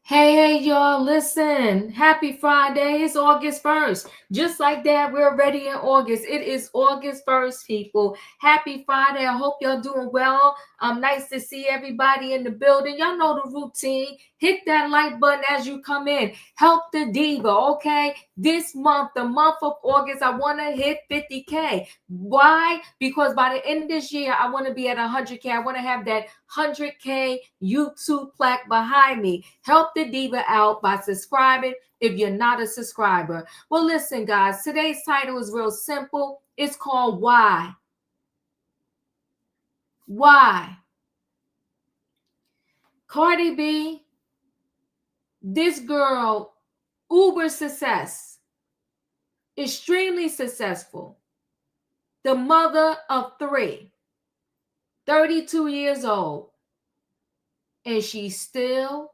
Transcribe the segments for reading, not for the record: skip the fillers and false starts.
Hey, y'all, listen. Happy Friday. It's August 1st. Just like that, we're already in August. It is August 1st, people. Happy Friday. I hope y'all doing well. Nice to see everybody in the building. Y'all know the routine. Hit that like button as you come in. Help the diva, okay? This month, the month of August, I want to hit 50K. Why? Because by the end of this year, I want to be at 100K. I want to have that 100K YouTube plaque behind me. Help the diva out by subscribing if you're not a subscriber. Well, listen, guys, today's title is real simple. It's called Why? Why? Cardi B, this girl, uber success, extremely successful, the mother of 3, 32 years old, and she's still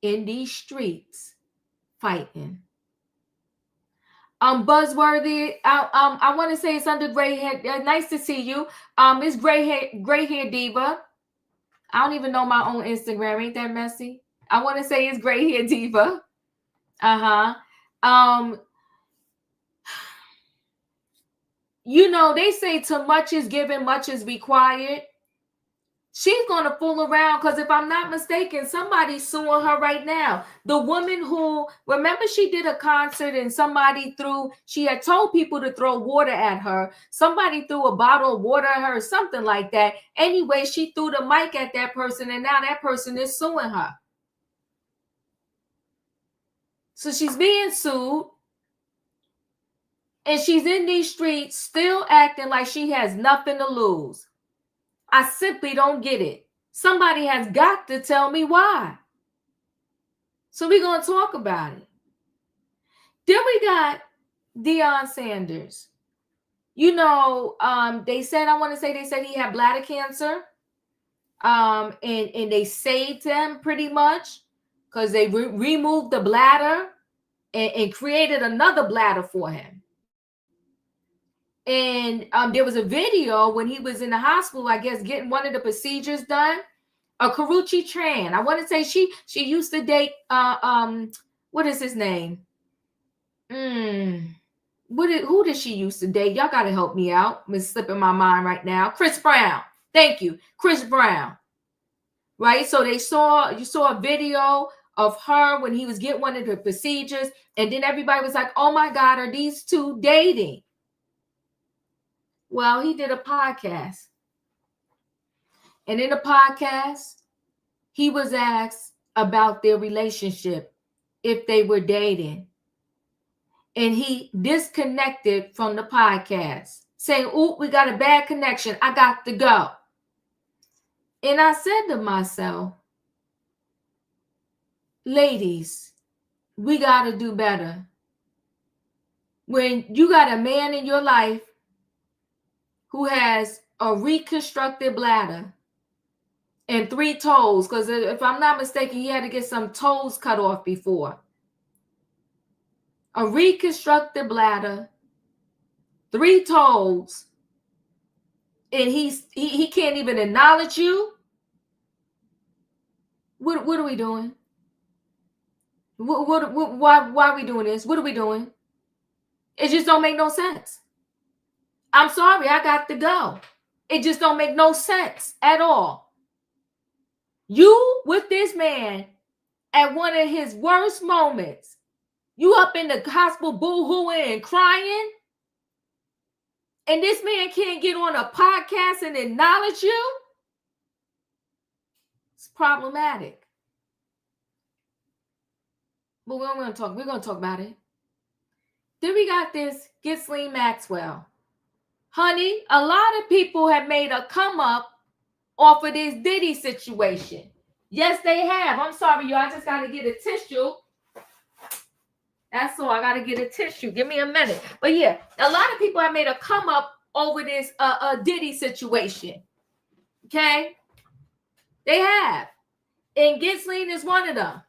in these streets fighting. Buzzworthy. I want to say it's under gray hair. Nice to see you. It's gray hair diva. I don't even know my own Instagram. Ain't that messy? I want to say it's gray hair diva. You know, they say too much is given, much is required. She's going to fool around because if I'm not mistaken, somebody's suing her right now. The woman who, remember she did a concert and she had told people to throw water at her. Somebody threw a bottle of water at her or something like that. Anyway, she threw the mic at that person and now that person is suing her. So she's being sued. And she's in these streets still acting like she has nothing to lose. I simply don't get it. Somebody has got to tell me why. So we're going to talk about it. Then we got Deion Sanders. You know, they said he had bladder cancer. And they saved him pretty much because they removed the bladder and created another bladder for him. And there was a video when he was in the hospital, I guess, getting one of the procedures done. Karuchi Tran. I want to say she used to date what is his name? Who did she used to date? Y'all gotta help me out. It's slipping my mind right now. Chris Brown. Thank you, Chris Brown. Right. So you saw a video of her when he was getting one of the procedures, and then everybody was like, "Oh my God, are these two dating?" Well, he did a podcast. And in the podcast, he was asked about their relationship, if they were dating. And he disconnected from the podcast, saying, "Ooh, we got a bad connection. I got to go." And I said to myself, ladies, we got to do better. When you got a man in your life who has a reconstructed bladder and 3 toes, because if I'm not mistaken, he had to get some toes cut off before. A reconstructed bladder, 3 toes, and he can't even acknowledge you. What are we doing? Why are we doing this? What are we doing? It just don't make no sense. I'm sorry, I got to go. It just don't make no sense at all. You with this man at one of his worst moments. You up in the hospital boo-hooing and crying. And this man can't get on a podcast and acknowledge you. It's problematic. But we're going to talk about it. Then we got this Ghislaine Maxwell. Honey, a lot of people have made a come up off of this Diddy situation. Yes, they have. I'm sorry, y'all. I just got to get a tissue. That's all. I got to get a tissue. Give me a minute. But yeah, a lot of people have made a come up over this Diddy situation. Okay? They have. And Ghislaine is one of them.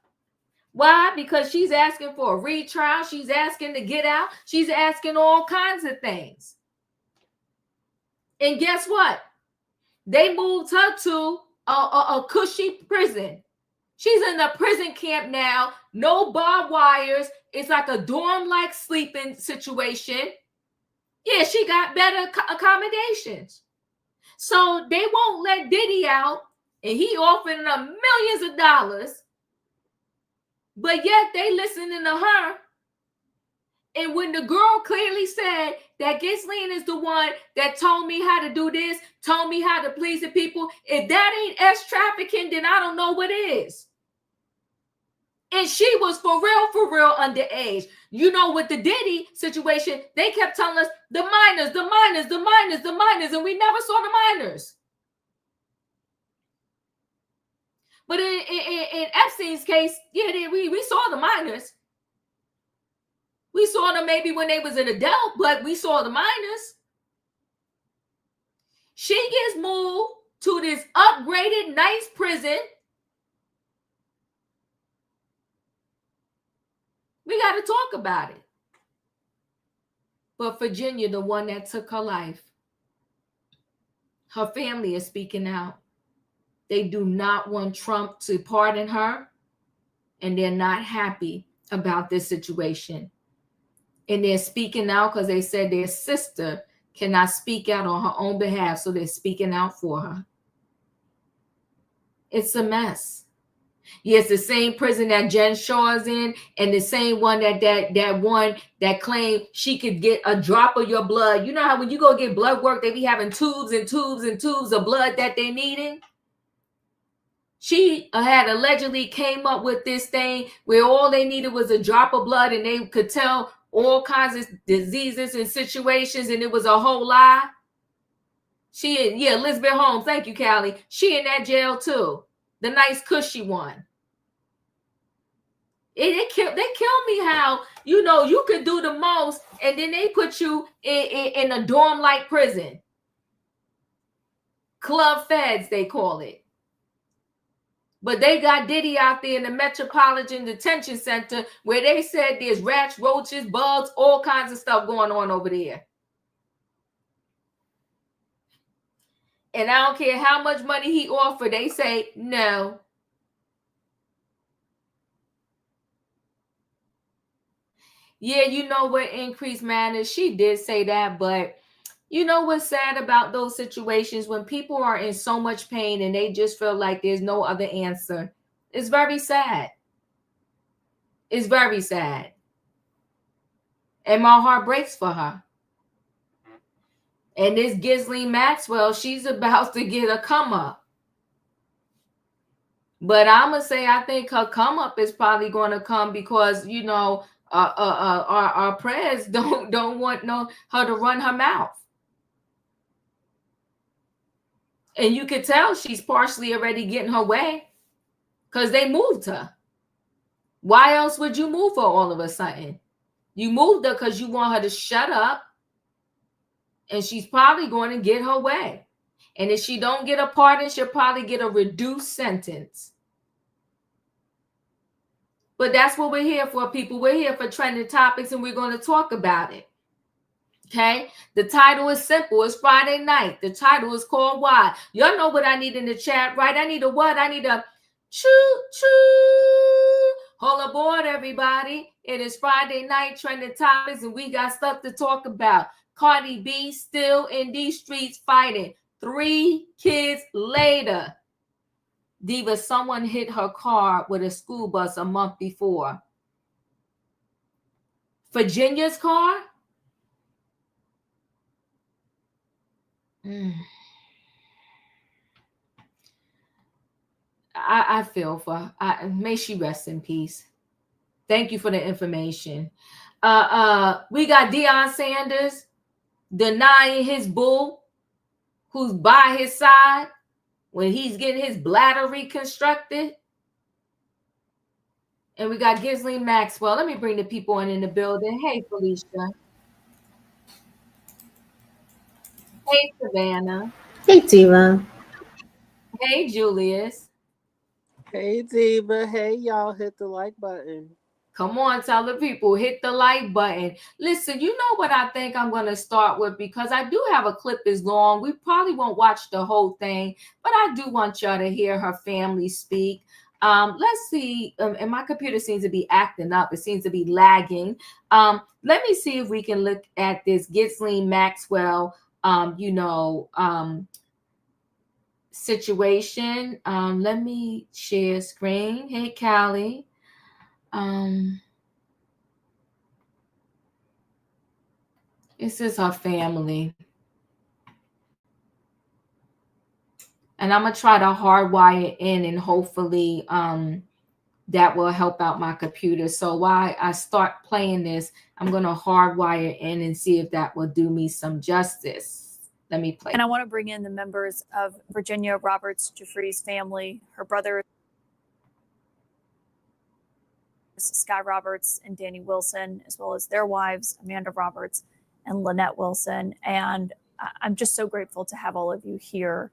Why? Because she's asking for a retrial. She's asking to get out. She's asking all kinds of things. And guess what? They moved her to a cushy prison. She's in a prison camp now. No barbed wires. It's like a dorm-like sleeping situation. Yeah, she got better accommodations. So they won't let Diddy out, and he offering them millions of dollars. But yet they listening to her. And when the girl clearly said that Ghislaine is the one that told me how to do this, told me how to please the people, if that ain't trafficking, then I don't know what is. And she was for real underage. You know, with the Diddy situation, they kept telling us the minors, and we never saw the minors. But in Epstein's case, yeah, we saw the minors. We saw them maybe when they was an adult, but we saw the minors. She gets moved to this upgraded, nice prison. We got to talk about it. But Virginia, the one that took her life, her family is speaking out. They do not want Trump to pardon her, and they're not happy about this situation. And they're speaking out because they said their sister cannot speak out on her own behalf, so they're speaking out for her. It's a mess. Yes, the same prison that Jen Shaw is in, and the same one that one that claimed she could get a drop of your blood. You know how when you go get blood work, they be having tubes and tubes and tubes of blood that they needing? She had allegedly came up with this thing where all they needed was a drop of blood, and they could tell all kinds of diseases and situations, and it was a whole lie. Elizabeth Holmes, thank you, Callie. She in that jail too. The nice cushy one. They killed me how, you could do the most, and then they put you in a dorm-like prison. Club feds, they call it. But they got Diddy out there in the Metropolitan Detention Center where they said there's rats, roaches, bugs, all kinds of stuff going on over there. And I don't care how much money he offered, they say no. Yeah, you know what increased matters? She did say that, but you know what's sad about those situations when people are in so much pain and they just feel like there's no other answer? It's very sad. It's very sad. And my heart breaks for her. And this Ghislaine Maxwell, she's about to get a come up. But I'm going to say I think her come up is probably going to come because, our prayers don't want her to run her mouth. And you could tell she's partially already getting her way because they moved her. Why else would you move her all of a sudden? You moved her because you want her to shut up, and she's probably going to get her way. And if she don't get a pardon, she'll probably get a reduced sentence. But that's what we're here for, people. We're here for trending topics, and we're going to talk about it. Okay, the title is simple. It's Friday night. The title is called Why. Y'all know what I need in the chat, right? I need a what? I need a choo choo. Hold aboard, everybody. It is Friday night trending topics, and we got stuff to talk about. Cardi B still in these streets fighting. 3 kids later. Diva, someone hit her car with a school bus a month before. Virginia's car? I feel for her. May she rest in peace. Thank you for the information. We got Deion Sanders denying his bull, who's by his side when he's getting his bladder reconstructed. And we got Ghislaine Maxwell. Let me bring the people in the building. Hey, Felicia. Hey, Savannah. Hey, Diva. Hey, Julius. Hey, Diva. Hey, y'all. Hit the like button. Come on, tell the people, hit the like button. Listen, you know what I think I'm going to start with, because I do have a clip is long. We probably won't watch the whole thing, but I do want y'all to hear her family speak. Let's see. And my computer seems to be acting up. It seems to be lagging. Let me see if we can look at this Ghislaine Maxwell, situation. Let me share screen. Hey, Callie. This is her family. And I'm going to try to hardwire it in, and hopefully that will help out my computer. So while I start playing this, I'm going to hardwire in and see if that will do me some justice. Let me play. And I want to bring in the members of Virginia Roberts Giuffre's family, her brother Sky Roberts and Danny Wilson, as well as their wives, Amanda Roberts and Lynette Wilson. And I'm just so grateful to have all of you here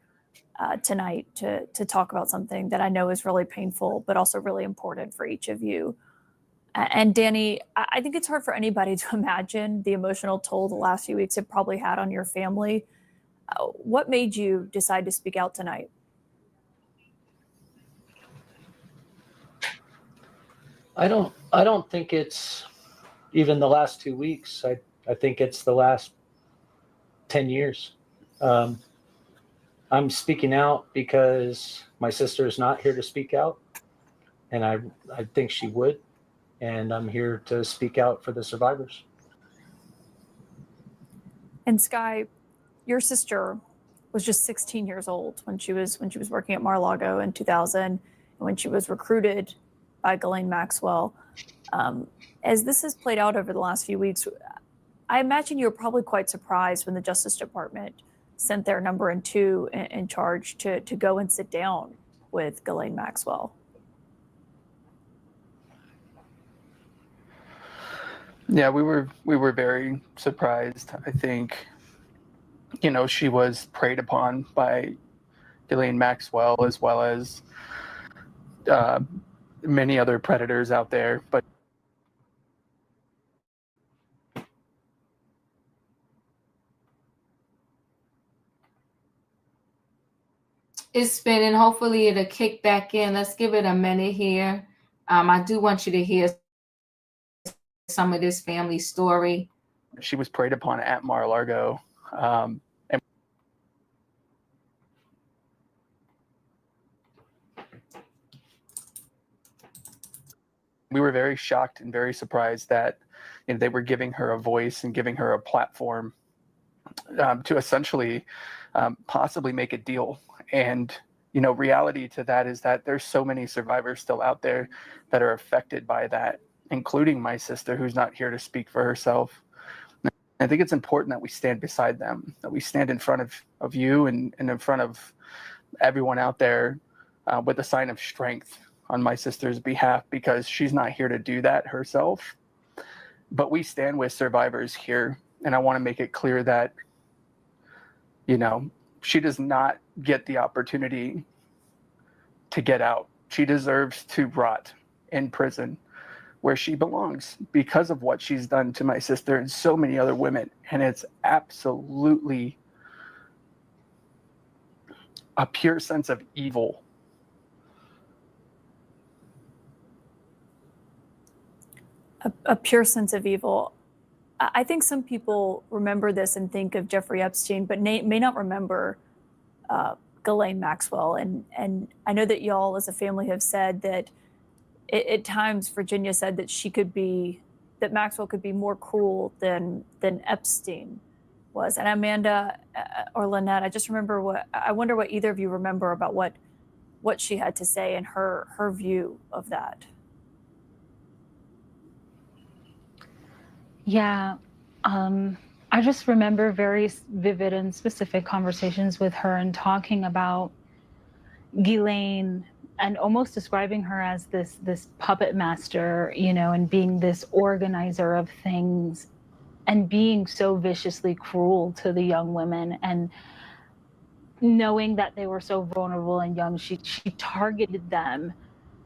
tonight to talk about something that I know is really painful, but also really important for each of you. And Danny, I think it's hard for anybody to imagine the emotional toll the last few weeks have probably had on your family. What made you decide to speak out tonight? I don't think it's even the last 2 weeks. I think it's the last 10 years. I'm speaking out because my sister is not here to speak out, and I think she would, and I'm here to speak out for the survivors. And Sky, your sister was just 16 years old when she was working at Mar-a-Lago in 2000, and when she was recruited by Ghislaine Maxwell. As this has played out over the last few weeks, I imagine you were probably quite surprised when the Justice Department sent their number 2 in charge to go and sit down with Ghislaine Maxwell. Yeah, we were very surprised. I think, she was preyed upon by Ghislaine Maxwell, as well as many other predators out there. But It's spinning. Hopefully it'll kick back in. Let's give it a minute here. I do want you to hear some of this family story. She was preyed upon at Mar-a-Lago. And we were very shocked and very surprised that they were giving her a voice and giving her a platform to essentially possibly make a deal. And, reality to that is that there's so many survivors still out there that are affected by that, including my sister, who's not here to speak for herself. I think it's important that we stand beside them, that we stand in front of you and in front of everyone out there with a sign of strength on my sister's behalf, because she's not here to do that herself. But we stand with survivors here. And I want to make it clear that, she does not get the opportunity to get out. She deserves to rot in prison where she belongs because of what she's done to my sister and so many other women. And it's absolutely a pure sense of evil a pure sense of evil. I think some people remember this and think of Jeffrey Epstein, but may not remember Ghislaine Maxwell. And I know that y'all as a family have said that at times Virginia said that Maxwell could be more cruel than Epstein was. And Amanda or Lynette, I wonder what either of you remember about what she had to say and her view of that. Yeah, I just remember very vivid and specific conversations with her and talking about Ghislaine and almost describing her as this puppet master, you know, and being this organizer of things and being so viciously cruel to the young women, and knowing that they were so vulnerable and young, she targeted them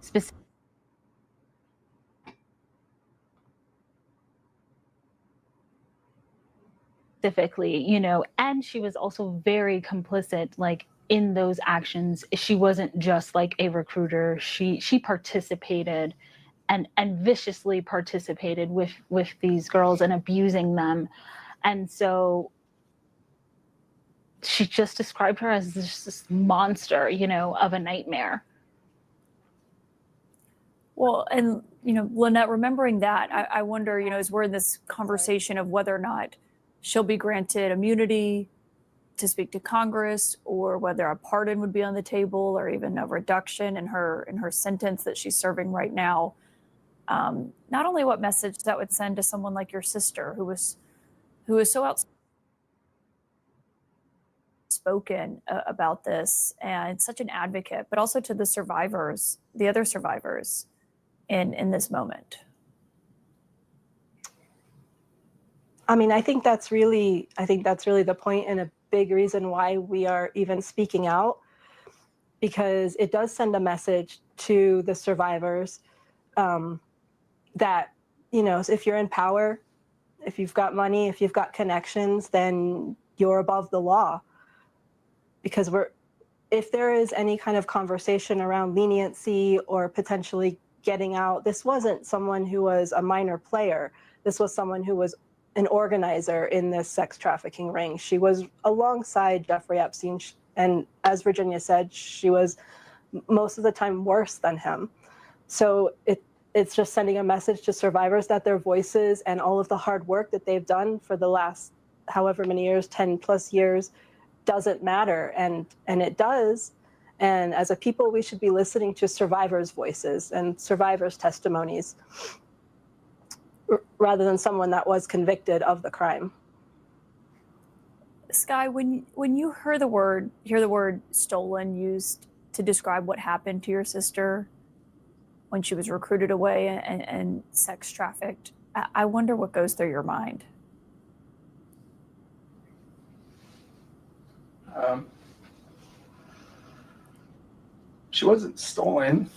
specifically, you know, and she was also very complicit, like, in those actions. She wasn't just like a recruiter. She participated and viciously participated with these girls and abusing them. And so she just described her as this monster, you know, of a nightmare. Well, and, you know, Lynette, remembering that, I wonder, you know, as we're in this conversation of whether or not she'll be granted immunity to speak to Congress, or whether a pardon would be on the table, or even a reduction in her sentence that she's serving right now. Not only what message that would send to someone like your sister, who was so outspoken about this and such an advocate, but also to the survivors, the other survivors in this moment. I mean, I think that's really the point, and a big reason why we are even speaking out, because it does send a message to the survivors that, you know, if you're in power, if you've got money, if you've got connections, then you're above the law. Because if there is any kind of conversation around leniency or potentially getting out, this wasn't someone who was a minor player. This was someone who was an organizer in this sex trafficking ring. She was alongside Jeffrey Epstein, and as Virginia said, she was most of the time worse than him. So it's just sending a message to survivors that their voices and all of the hard work that they've done for the last however many years, 10 plus years, doesn't matter, and it does. And as a people, we should be listening to survivors' voices and survivors' testimonies, rather than someone that was convicted of the crime. Sky, when you hear the word stolen used to describe what happened to your sister when she was recruited away and sex trafficked, I wonder what goes through your mind. She wasn't stolen.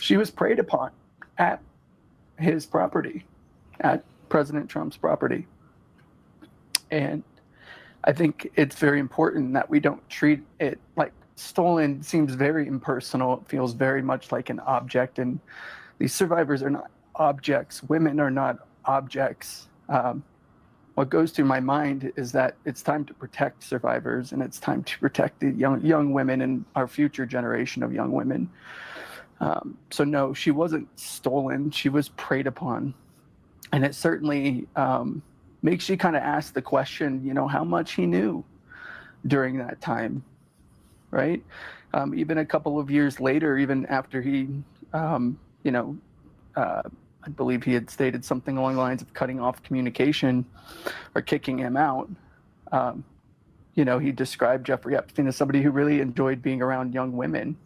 She was preyed upon at his property, at President Trump's property. And I think it's very important that we don't treat it like stolen. Seems very impersonal. It feels very much like an object. And these survivors are not objects. Women are not objects. What goes through my mind is that it's time to protect survivors, and it's time to protect the young women and our future generation of young women. So no, she wasn't stolen. She was preyed upon. And it certainly makes you kind of ask the question, you know, how much he knew during that time, right? Even a couple of years later, even after he, I believe he had stated something along the lines of cutting off communication or kicking him out. He described Jeffrey Epstein as somebody who really enjoyed being around young women.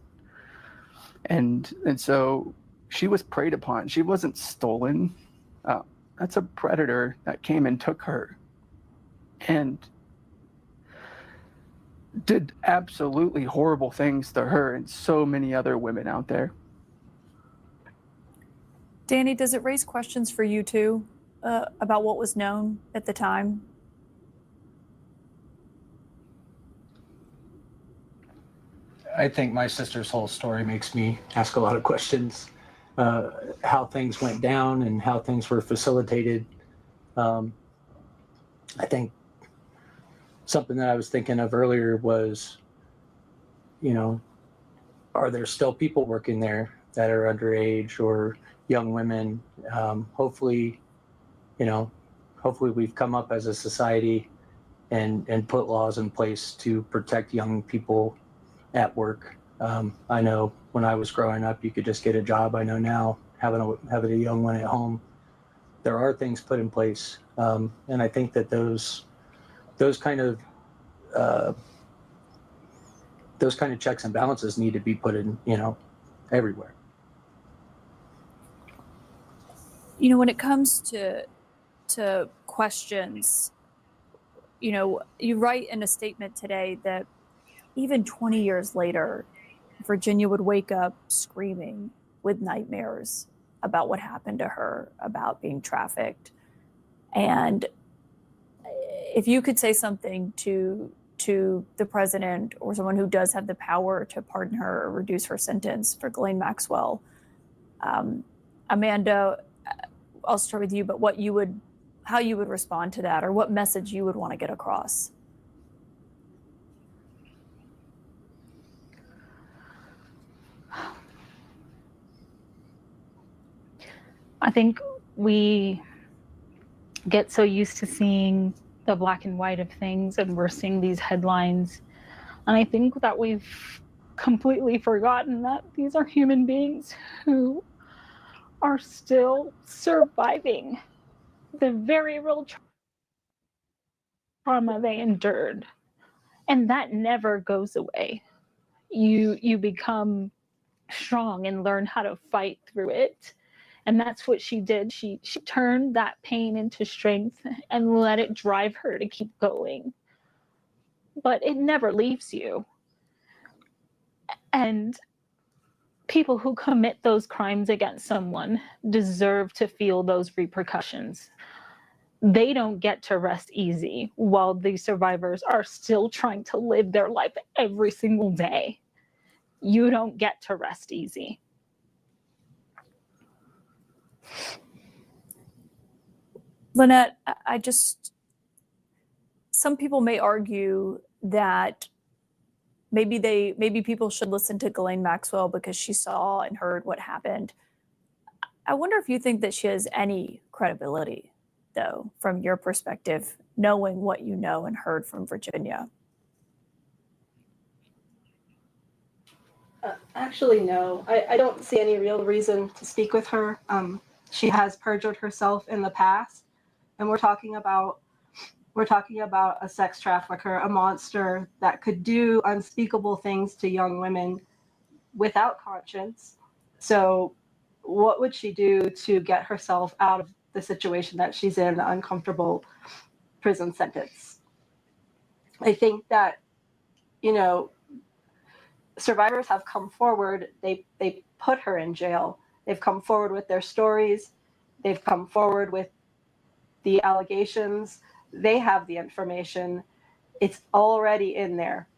And so she was preyed upon. She wasn't stolen. That's a predator that came and took her and did absolutely horrible things to her and so many other women out there. Danny, does it raise questions for you too about what was known at the time? I think my sister's whole story makes me ask a lot of questions. how things went down and how things were facilitated. I think something that I was thinking of earlier was, are there still people working there that are underage or young women? Hopefully we've come up as a society and put laws in place to protect young people at work. I know when I was growing up, you could just get a job. I know now having a young one at home, there are things put in place. And I think that those kind of checks and balances need to be put in, everywhere. When it comes to questions, you write in a statement today that even 20 years later, Virginia would wake up screaming with nightmares about what happened to her, about being trafficked. And if you could say something to the president or someone who does have the power to pardon her or reduce her sentence for Ghislaine Maxwell, Amanda, I'll start with you, but how you would respond to that, or what message you would want to get across? I think we get so used to seeing the black and white of things, and we're seeing these headlines. And I think that we've completely forgotten that these are human beings who are still surviving the very real trauma they endured. And that never goes away. You become strong and learn how to fight through it. And that's what she did. She turned that pain into strength and let it drive her to keep going. But it never leaves you. And people who commit those crimes against someone deserve to feel those repercussions. They don't get to rest easy while these survivors are still trying to live their life every single day. You don't get to rest easy. Lynette, some people may argue that maybe people should listen to Ghislaine Maxwell because she saw and heard what happened. I wonder if you think that she has any credibility, though, from your perspective, knowing what you know and heard from Virginia. Actually, no. I don't see any real reason to speak with her. She has perjured herself in the past, and we're talking about a sex trafficker, a monster that could do unspeakable things to young women without conscience. So what would she do to get herself out of the situation that she's in, the uncomfortable prison sentence? I think that, survivors have come forward. They put her in jail. They've come forward with their stories. They've come forward with the allegations. They have the information. It's already in there.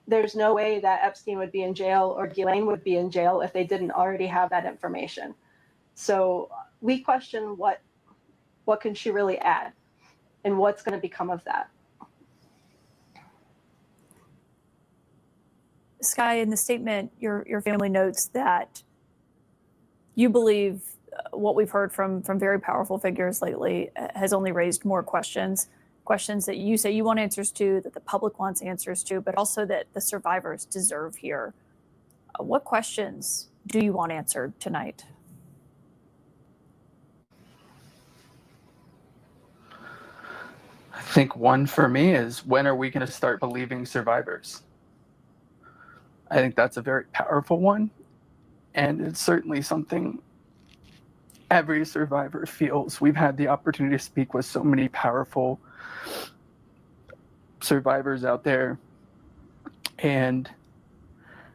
There's no way that Epstein would be in jail or Ghislaine would be in jail if they didn't already have that information. So we question what can she really add and what's going to become of that. Sky, in the statement, your family notes that you believe what we've heard from very powerful figures lately has only raised more questions that you say you want answers to, that the public wants answers to, but also that the survivors deserve here. What questions do you want answered tonight? I think one for me is, when are we going to start believing survivors? I think that's a very powerful one. And it's certainly something every survivor feels. We've had the opportunity to speak with so many powerful survivors out there. And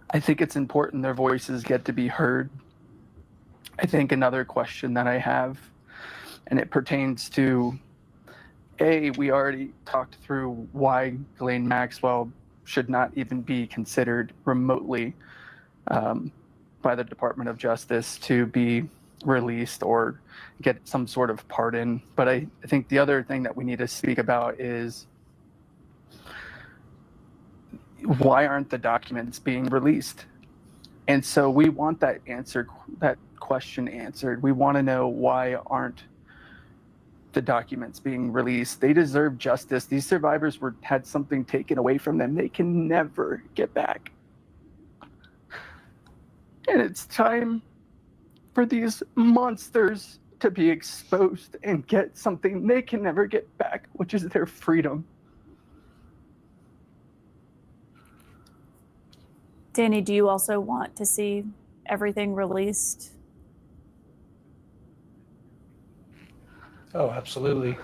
I think it's important their voices get to be heard. I think another question that I have, and it pertains to, we already talked through why Ghislaine Maxwell should not even be considered remotely by the Department of Justice to be released or get some sort of pardon. But I think the other thing that we need to speak about is why aren't the documents being released? And so we want that question answered. We want to know, why aren't the documents being released? They deserve justice. These survivors had something taken away from them they can never get back. And it's time for these monsters to be exposed and get something they can never get back, which is their freedom. Danny, do you also want to see everything released? Oh, absolutely.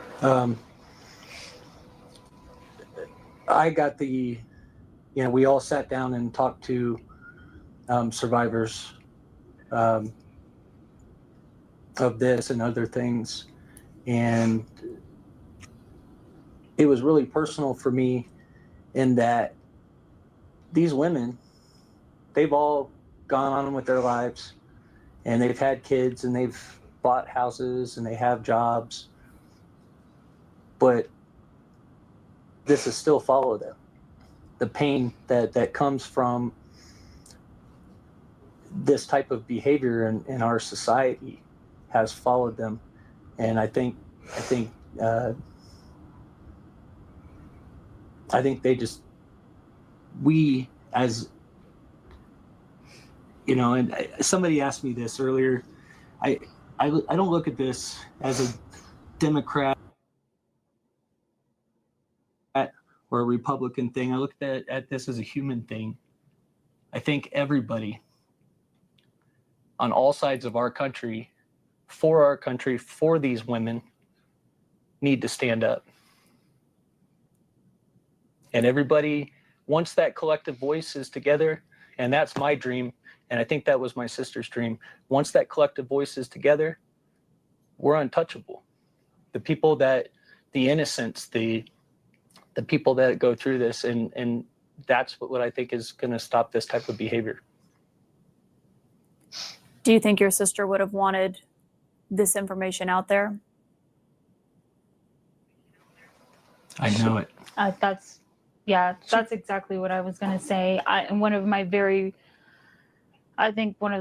I got we all sat down and talked to survivors of this and other things. And it was really personal for me in that these women, they've all gone on with their lives and they've had kids and they've bought houses and they have jobs, but this has still followed them. The pain that comes from this type of behavior in our society has followed them. And I think we as, and somebody asked me this earlier, I don't look at this as a Democrat or a Republican thing. I look at this as a human thing. I think everybody on all sides of our country, for these women, need to stand up. And everybody, once that collective voice is together, and that's my dream, and I think that was my sister's dream, once that collective voice is together, we're untouchable. The people the innocents, the people that go through this, and that's what I think is going to stop this type of behavior. Do you think your sister would have wanted this information out there? I know it. That's exactly what I was going to say. One of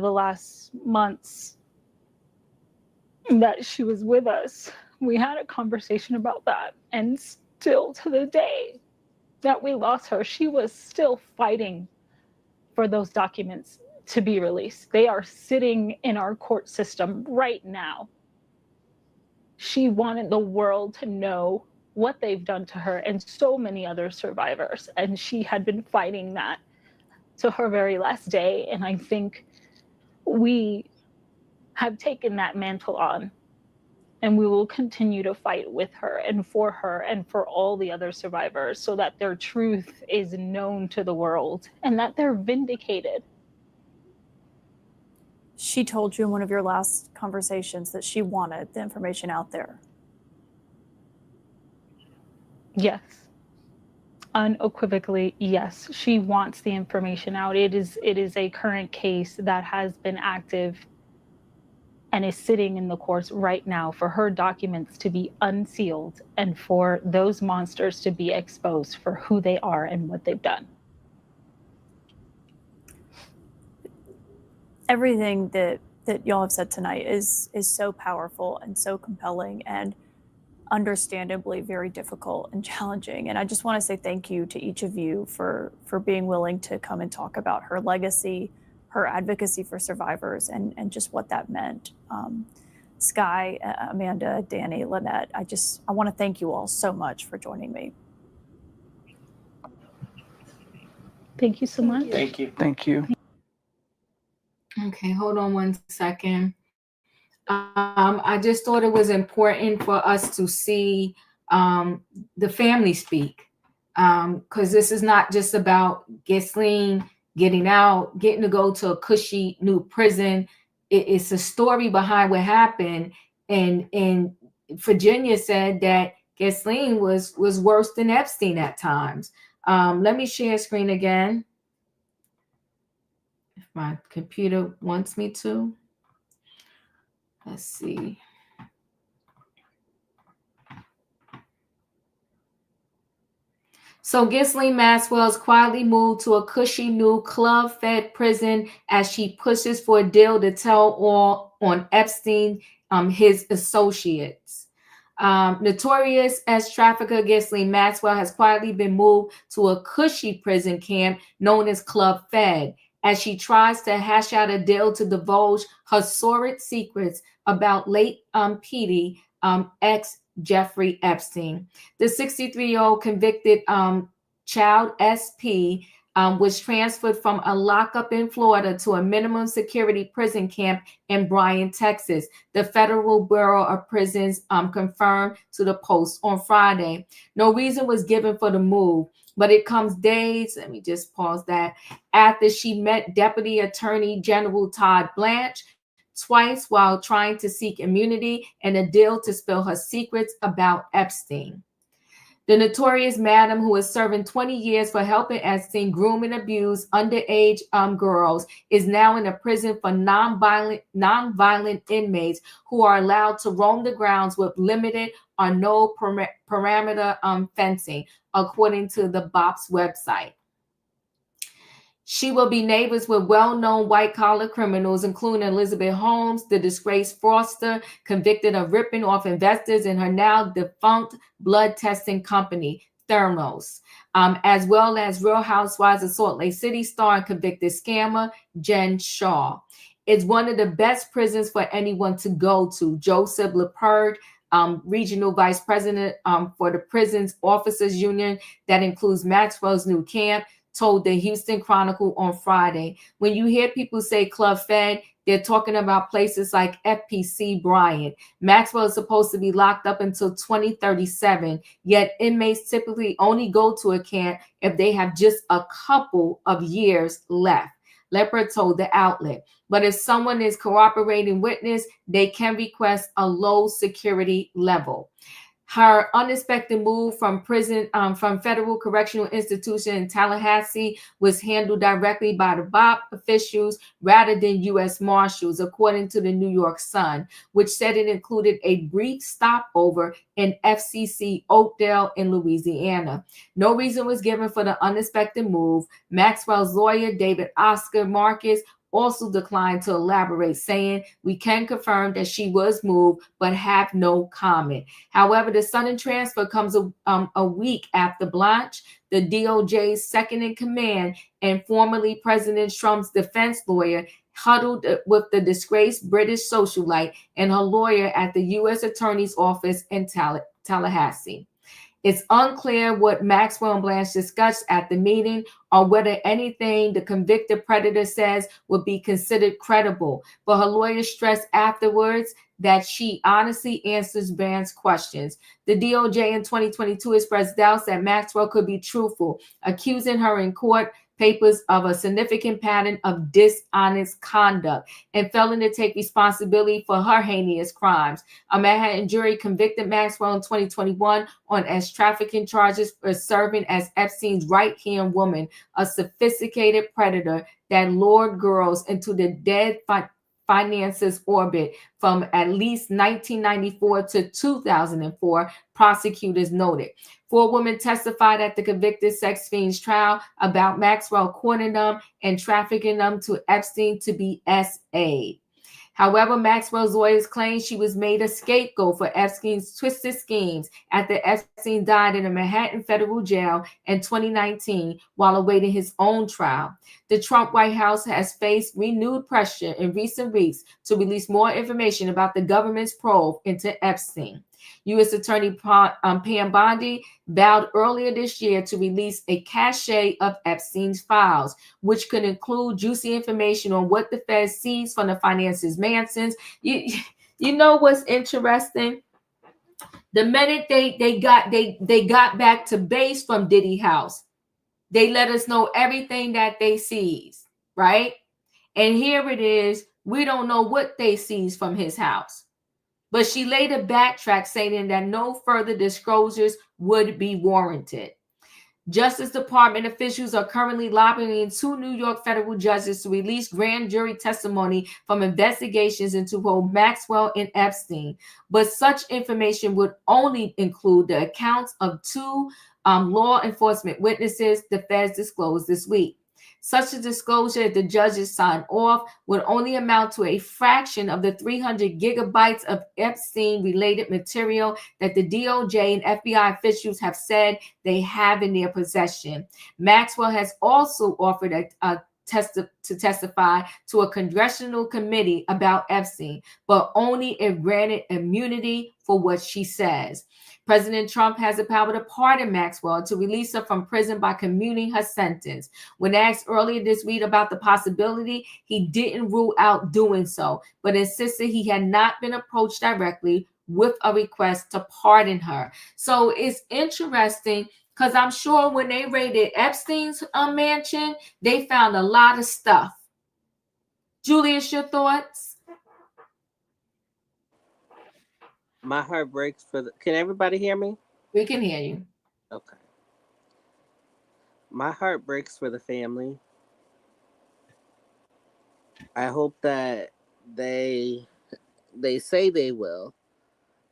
the last months that she was with us, we had a conversation about that. And still to the day that we lost her, she was still fighting for those documents to be released. They are sitting in our court system right now. She wanted the world to know what they've done to her and so many other survivors. And she had been fighting that to her very last day. And I think we have taken that mantle on, and we will continue to fight with her and for all the other survivors, so that their truth is known to the world and that they're vindicated. She told you in one of your last conversations that she wanted the information out there. Yes. Unequivocally, yes. She wants the information out. It is a current case that has been active and is sitting in the courts right now for her documents to be unsealed and for those monsters to be exposed for who they are and what they've done. Everything that y'all have said tonight is so powerful and so compelling and understandably very difficult and challenging. And I just want to say thank you to each of you for being willing to come and talk about her legacy, her advocacy for survivors, and just what that meant. Sky, Amanda, Danny, Lynette, I want to thank you all so much for joining me. Thank you so much. Thank you. Thank you. Okay, hold on one second. I just thought it was important for us to see the family speak, because this is not just about Ghislaine getting out, getting to go to a cushy new prison. It's a story behind what happened. And Virginia said that Ghislaine was worse than Epstein at times. Let me share screen again. If my computer wants me to. Let's see. So Ghislaine Maxwell is quietly moved to a cushy new club-fed prison as she pushes for a deal to tell all on Epstein, his associates. Notorious as trafficker Ghislaine Maxwell has quietly been moved to a cushy prison camp known as Club Fed as she tries to hash out a deal to divulge her sordid secrets about late PD ex Jeffrey Epstein. The 63-year-old convicted child SP was transferred from a lockup in Florida to a minimum security prison camp in Bryan, Texas. The Federal Bureau of Prisons confirmed to the Post on Friday. No reason was given for the move, but it comes days, let me just pause that, after she met Deputy Attorney General Todd Blanche twice while trying to seek immunity and a deal to spill her secrets about Epstein. The notorious madam, who is serving 20 years for helping Epstein groom and abuse underage girls, is now in a prison for nonviolent inmates who are allowed to roam the grounds with limited or no parameter fencing, according to the BOP's website. She will be neighbors with well-known white-collar criminals, including Elizabeth Holmes, the disgraced fraudster convicted of ripping off investors in her now defunct blood testing company, Thermos, as well as Real Housewives of Salt Lake City star and convicted scammer, Jen Shaw. It's one of the best prisons for anyone to go to. Joseph Lepard, regional vice president for the Prisons Officers Union, that includes Maxwell's new camp, told the Houston Chronicle on Friday. When you hear people say Club Fed, they're talking about places like FPC Bryant. Maxwell is supposed to be locked up until 2037, yet inmates typically only go to a camp if they have just a couple of years left, Leopard told the outlet. But if someone is cooperating witness, they can request a low security level. Her unexpected move from prison, from Federal Correctional Institution in Tallahassee, was handled directly by the BOP officials rather than U.S. Marshals, according to the New York Sun, which said it included a brief stopover in FCC Oakdale in Louisiana. No reason was given for the unexpected move. Maxwell's lawyer, David Oscar Marcus, also declined to elaborate, saying, "We can confirm that she was moved, but have no comment." However, the sudden transfer comes a week after Blanche, the DOJ's second in command and formerly President Trump's defense lawyer, huddled with the disgraced British socialite and her lawyer at the U.S. Attorney's Office in Tallahassee. It's unclear what Maxwell and Blanche discussed at the meeting or whether anything the convicted predator says would be considered credible, but her lawyer stressed afterwards that she honestly answers Blanche's questions. The DOJ in 2022 expressed doubts that Maxwell could be truthful, accusing her in court papers of a significant pattern of dishonest conduct and failing to take responsibility for her heinous crimes. A Manhattan jury convicted Maxwell in 2021 on as trafficking charges for serving as Epstein's right-hand woman, a sophisticated predator that lured girls into the dead finances orbit from at least 1994 to 2004, prosecutors noted. 4 women testified at the convicted sex fiends trial about Maxwell courting them and trafficking them to Epstein to be SA. However, Maxwell's lawyers claim she was made a scapegoat for Epstein's twisted schemes after Epstein died in a Manhattan federal jail in 2019 while awaiting his own trial. The Trump White House has faced renewed pressure in recent weeks to release more information about the government's probe into Epstein. U.S. Attorney Pam Bondi vowed earlier this year to release a cache of Epstein's files, which could include juicy information on what the Fed seized from the finances Mansons. You know what's interesting? The minute they got back to base from Diddy House, they let us know everything that they seized, right? And here it is. We don't know what they seized from his house. But she later backtracked, saying that no further disclosures would be warranted. Justice Department officials are currently lobbying 2 New York federal judges to release grand jury testimony from investigations into both Maxwell and Epstein. But such information would only include the accounts of 2 law enforcement witnesses, the feds disclosed this week. Such a disclosure, if the judges sign off, would only amount to a fraction of the 300 gigabytes of Epstein-related material that the DOJ and FBI officials have said they have in their possession. Maxwell has also offered to testify to a congressional committee about Epstein, but only if granted immunity for what she says. President Trump has the power to pardon Maxwell, to release her from prison by commuting her sentence. When asked earlier this week about the possibility, he didn't rule out doing so, but insisted he had not been approached directly with a request to pardon her. So it's interesting because I'm sure when they raided Epstein's mansion, they found a lot of stuff. Julius, your thoughts? My heart breaks for the... Can everybody hear me? We can hear you. Okay. My heart breaks for the family. I hope that they say they will,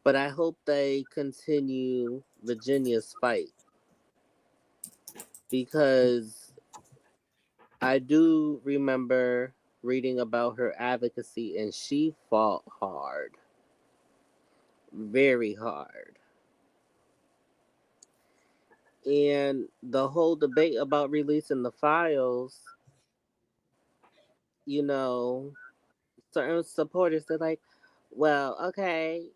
but I hope they continue Virginia's fight, because I do remember reading about her advocacy, and she fought hard. Very hard. And the whole debate about releasing the files, you know, certain supporters, they're like, well, okay,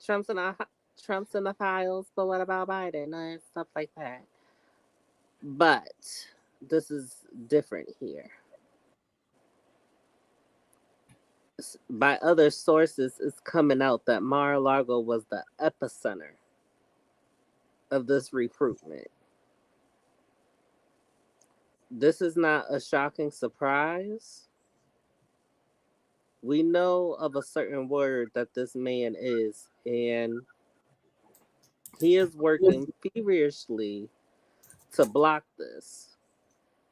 Trump's in the files, but what about Biden and stuff like that? But this is different here. By other sources, it's coming out that Mar-a-Lago was the epicenter of this recruitment. This is not a shocking surprise. We know of a certain word that this man is, and he is working feverishly to block this.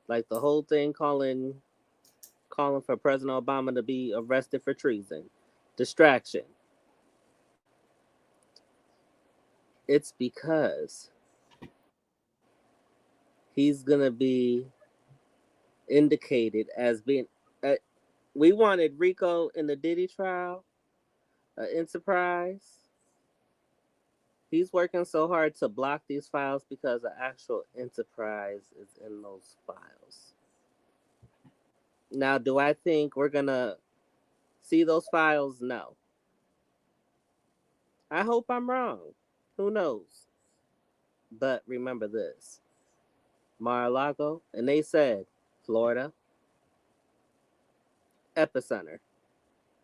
Like the whole thing calling for President Obama to be arrested for treason. Distraction. It's because he's going to be indicated as being... we wanted Rico in the Diddy trial, Enterprise. He's working so hard to block these files because the actual Enterprise is in those files. Now, do I think we're going to see those files? No. I hope I'm wrong. Who knows? But remember this. Mar-a-Lago, and they said Florida, epicenter,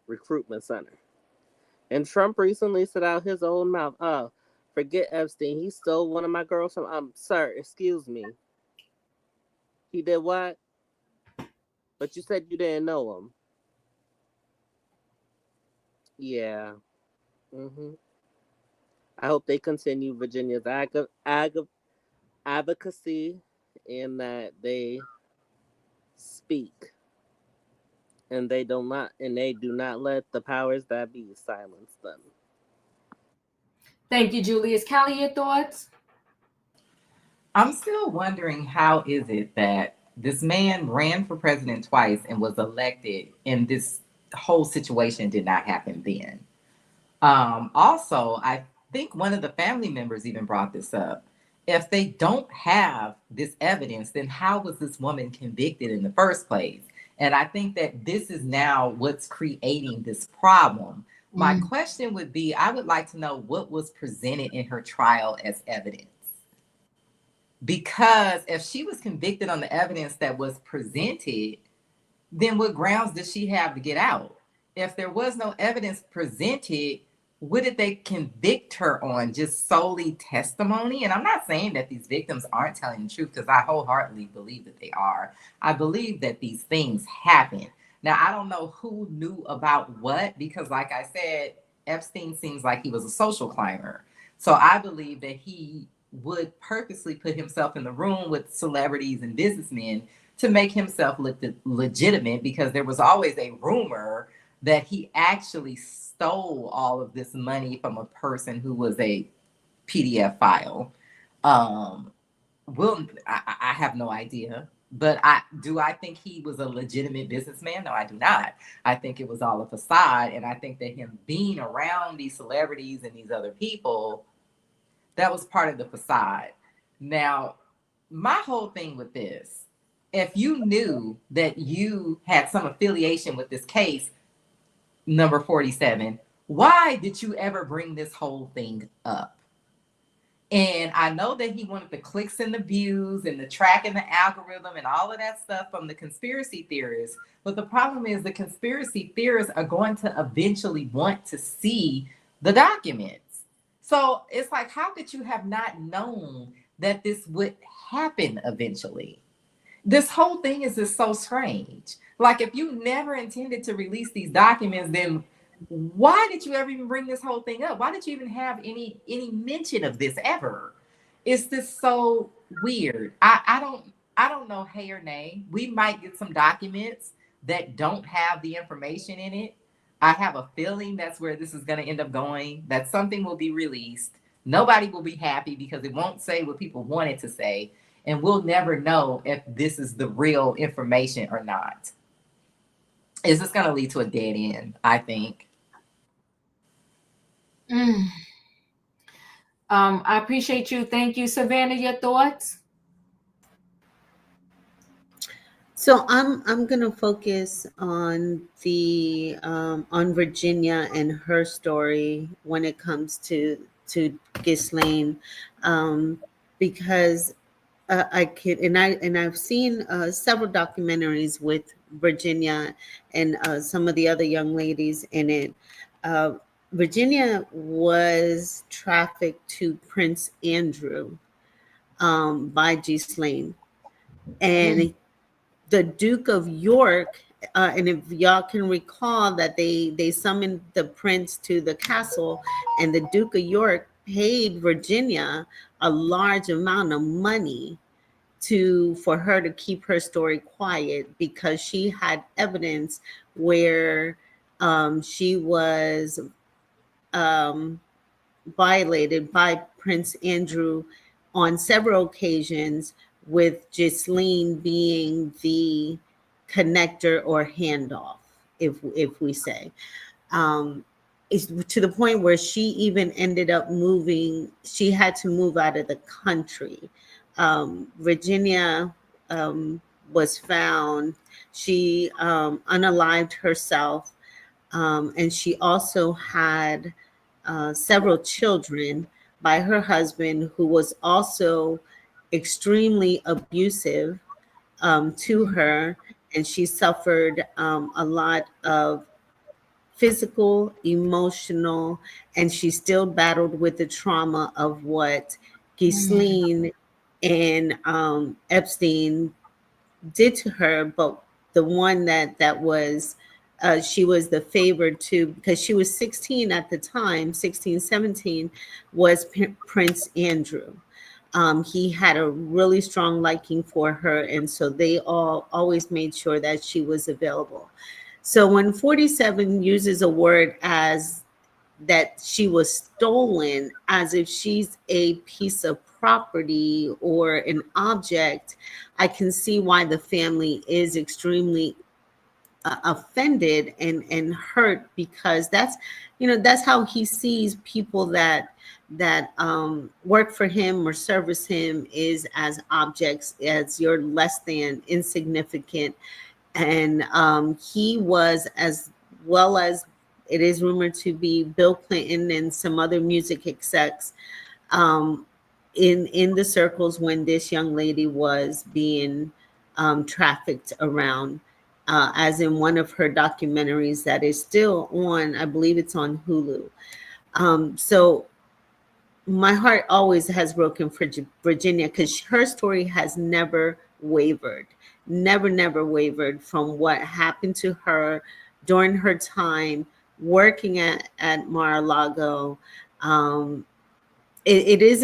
recruitment center. And Trump recently said out his own mouth, oh, forget Epstein. He stole one of my girls from, sir, excuse me. He did what? But you said you didn't know him. Yeah. I hope they continue Virginia's advocacy, and that they speak, and they do not let the powers that be silence them. Thank you, Julius. Callie, your thoughts? I'm still wondering, how is it that this man ran for president twice and was elected, and this whole situation did not happen then? Also, I think one of the family members even brought this up. If they don't have this evidence, then how was this woman convicted in the first place? And I think that this is now what's creating this problem. My question would be, I would like to know what was presented in her trial as evidence. Because if she was convicted on the evidence that was presented, then what grounds does she have to get out? If there was no evidence presented, what did they convict her on? Just solely testimony? And I'm not saying that these victims aren't telling the truth, because I wholeheartedly believe that they are. I believe that these things happen. Now, I don't know who knew about what, because like I said, Epstein seems like he was a social climber. So I believe that he would purposely put himself in the room with celebrities and businessmen to make himself look legitimate, because there was always a rumor that he actually stole all of this money from a person who was a PDF file. I have no idea, but I think he was a legitimate businessman? No, I do not. I think it was all a facade, and I think that him being around these celebrities and these other people, that was part of the facade. Now, my whole thing with this, if you knew that you had some affiliation with this case, number 47, why did you ever bring this whole thing up? And I know that he wanted the clicks and the views and the track and the algorithm and all of that stuff from the conspiracy theorists. But the problem is the conspiracy theorists are going to eventually want to see the documents. So it's like, how could you have not known that this would happen eventually? This whole thing is just so strange. Like, if you never intended to release these documents, then why did you ever even bring this whole thing up? Why did you even have any mention of this ever? It's just so weird. I don't know, hey or nay. We might get some documents that don't have the information in it. I have a feeling that's where this is going to end up going, that something will be released. Nobody will be happy because it won't say what people want it to say. And we'll never know if this is the real information or not. Is this going to lead to a dead end, I think. I appreciate you. Thank you. Savannah, your thoughts? So I'm gonna focus on the on Virginia and her story when it comes to Ghislaine, because I've seen several documentaries with Virginia and some of the other young ladies in it. Virginia was trafficked to Prince Andrew by Ghislaine, and the Duke of York, and if y'all can recall that they summoned the prince to the castle, and the Duke of York paid Virginia a large amount of money for her to keep her story quiet, because she had evidence where she was violated by Prince Andrew on several occasions, with Ghislaine being the connector or handoff, if we say. It's to the point where she even ended up moving. She had to move out of the country. Virginia was found. She unalived herself, and she also had several children by her husband, who was also extremely abusive to her, and she suffered a lot of physical, emotional, and she still battled with the trauma of what Ghislaine and Epstein did to her. But the one that was she was the favored to, because she was 16 at the time, 16, 17, was Prince Andrew. He had a really strong liking for her, and so they all always made sure that she was available. So when 47 uses a word as that she was stolen, as if she's a piece of property or an object, I can see why the family is extremely offended and hurt, because that's how he sees people that work for him or service him, is as objects, as you're less than, insignificant. And he was, as well as it is rumored to be, Bill Clinton and some other music execs in the circles when this young lady was being trafficked around, as in one of her documentaries that is still on, I believe it's on Hulu. So my heart always has broken for Virginia, because her story has never wavered from what happened to her during her time working at Mar-a-Lago, it is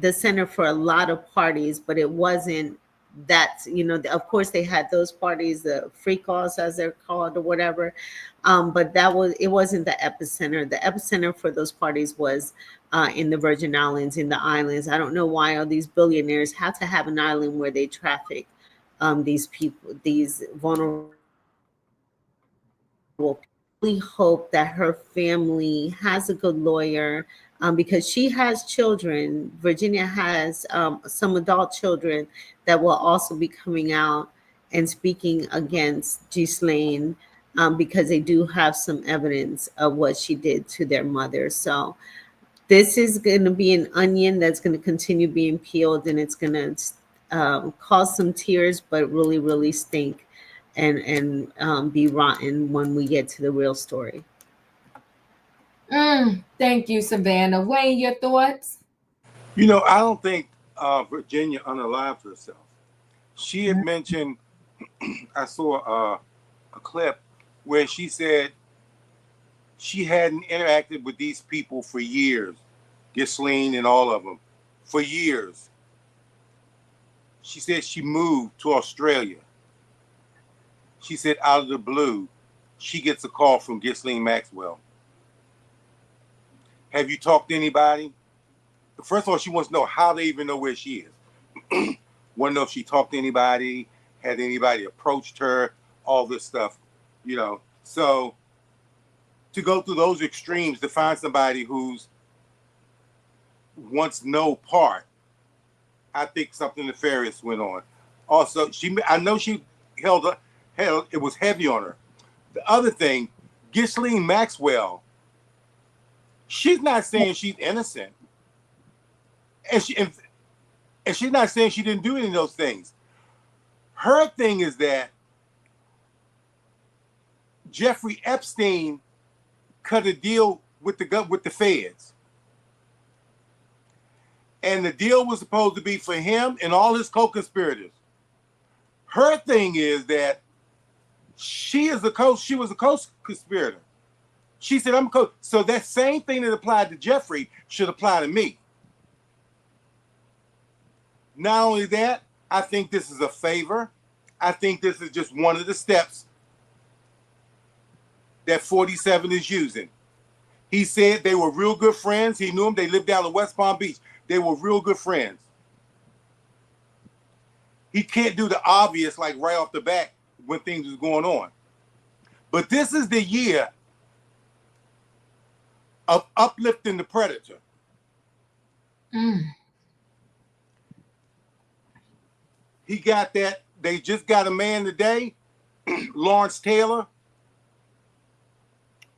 the center for a lot of parties, but it wasn't that, of course they had those parties, the free calls as they're called or whatever. But it wasn't the epicenter. The epicenter for those parties was in the Virgin Islands, in the islands. I don't know why all these billionaires have to have an island where they traffic these people, these vulnerable people. We hope that her family has a good lawyer, because she has children. Virginia has some adult children that will also be coming out and speaking against Ghislaine, because they do have some evidence of what she did to their mother. So this is going to be an onion that's going to continue being peeled, and it's going to cause some tears, but really, really stink and be rotten when we get to the real story. Thank you, Savannah. Wayne, your thoughts? I don't think Virginia unalived herself. She had mentioned, I saw a clip where she said she hadn't interacted with these people for years, Ghislaine and all of them, for years. She said she moved to Australia. She said out of the blue, she gets a call from Ghislaine Maxwell. Have you talked to anybody? First of all, she wants to know how they even know where she is. Want to know if she talked to anybody, had anybody approached her, all this stuff, So to go through those extremes to find somebody who's wants no part, I think something nefarious went on. Also, I know she held it was heavy on her. The other thing, Ghislaine Maxwell, she's not saying she's innocent, and she's not saying she didn't do any of those things. Her thing is that Jeffrey Epstein cut a deal with the feds, and the deal was supposed to be for him and all his co-conspirators. Her thing is that she was a co-conspirator. She said, I'm a co. So that same thing that applied to Giuffre should apply to me. Not only that, I think this is a favor. I think this is just one of the steps that 47 is using. He said they were real good friends. He knew them. They lived down in West Palm Beach. They were real good friends. He can't do the obvious like right off the bat when things was going on. But this is the year of uplifting the predator. He got that. They just got a man today, Lawrence Taylor,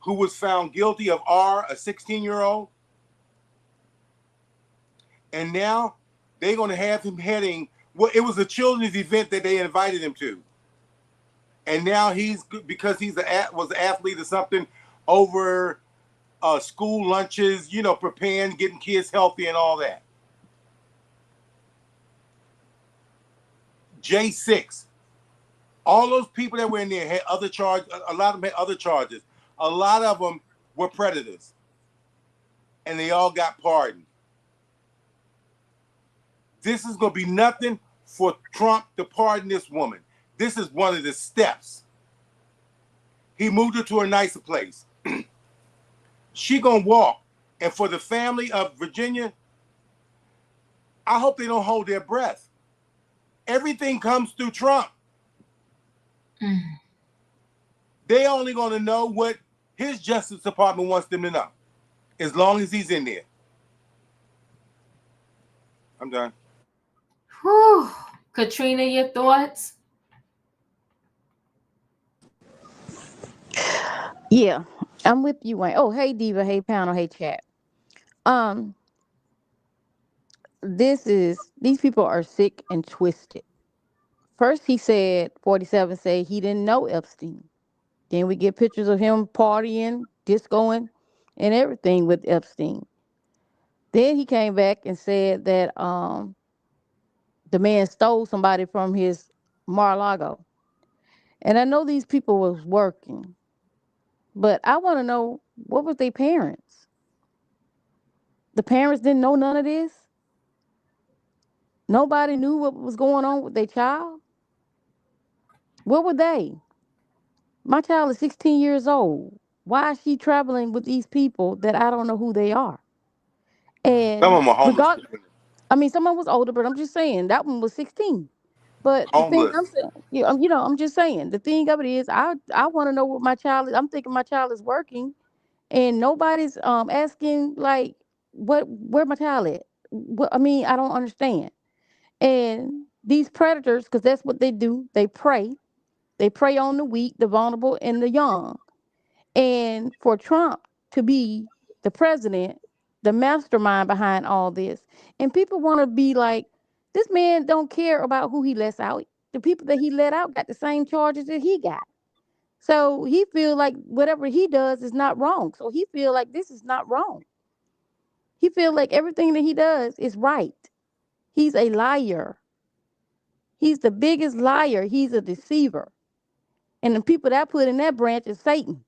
who was found guilty of a 16-year-old. And now they're going to have him heading, well, it was a children's event that they invited him to. And now because he's was an athlete or something, over school lunches, preparing, getting kids healthy and all that. J6. All those people that were in there had other charges. A lot of them had other charges. A lot of them were predators. And they all got pardoned. This is going to be nothing for Trump to pardon this woman. This is one of the steps. He moved her to a nicer place. She going to walk. And for the family of Virginia, I hope they don't hold their breath. Everything comes through Trump. They only going to know what his Justice Department wants them to know, as long as he's in there. I'm done. Whew. Katrina, your thoughts? Yeah, I'm with you, Wayne. Oh, hey, Diva. Hey, panel. Hey, chat. These people are sick and twisted. First, he said, 47 said he didn't know Epstein. Then we get pictures of him partying, discoing, and everything with Epstein. Then he came back and said that the man stole somebody from his Mar-a-Lago. And I know these people was working, but I want to know, what was their parents? The parents didn't know none of this. Nobody knew what was going on with their child. Where were they? My child is 16 years old. Why is she traveling with these people that I don't know who they are? Some And of them are homeless. I mean, someone was older, but I'm just saying that one was 16. But the thing Homeless. I'm saying, I'm just saying the thing of it is, I want to know what my child is. I'm thinking my child is working, and nobody's asking like where my child at. I mean, I don't understand. And these predators, because that's what they do, they prey. They prey on the weak, the vulnerable, and the young. And for Trump to be the president, the mastermind behind all this, and people want to be like, this man don't care about who he lets out. The people that he let out got the same charges that he got. So he feel like whatever he does is not wrong. So he feel like this is not wrong. He feel like everything that he does is right. He's a liar. He's the biggest liar. He's a deceiver. And the people that I put in that branch is Satan.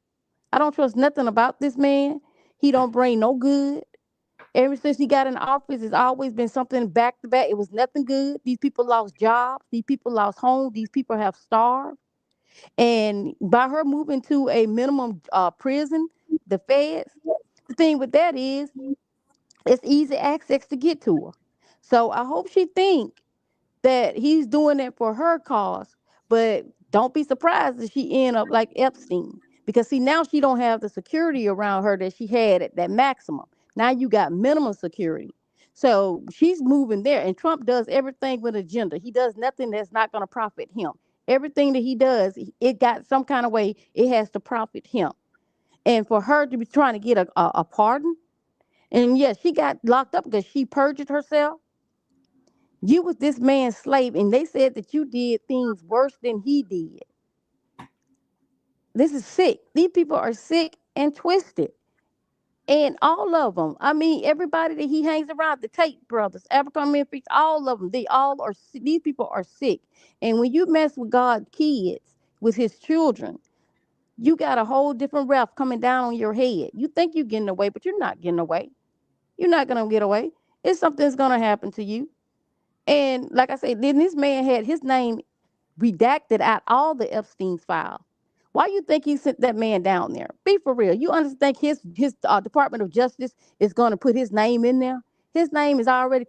I don't trust nothing about this man. He don't bring no good. Ever since he got in office, it's always been something back to back. It was nothing good. These people lost jobs. These people lost homes. These people have starved. And by her moving to a minimum prison, the feds, the thing with that is it's easy access to get to her. So I hope she think that he's doing it for her cause, but don't be surprised if she end up like Epstein. Because see, now she don't have the security around her that she had at that maximum. Now you got minimum security. So she's moving there, and Trump does everything with agenda. He does nothing that's not going to profit him. Everything that he does, it got some kind of way it has to profit him. And for her to be trying to get a pardon, and yes, she got locked up because she perjured herself. You was this man's slave, and they said that you did things worse than he did. This is sick. These people are sick and twisted. And all of them. I mean, everybody that he hangs around, the Tate brothers, Abercrombie and Fitch, all of them, they all are, these people are sick. And when you mess with God's kids, with his children, you got a whole different wrath coming down on your head. You think you're getting away, but you're not getting away. You're not going to get away. It's something that's going to happen to you. And like I said, then this man had his name redacted out all the Epstein's files. Why you think he sent that man down there? Be for real. You understand his Department of Justice is going to put his name in there? His name is already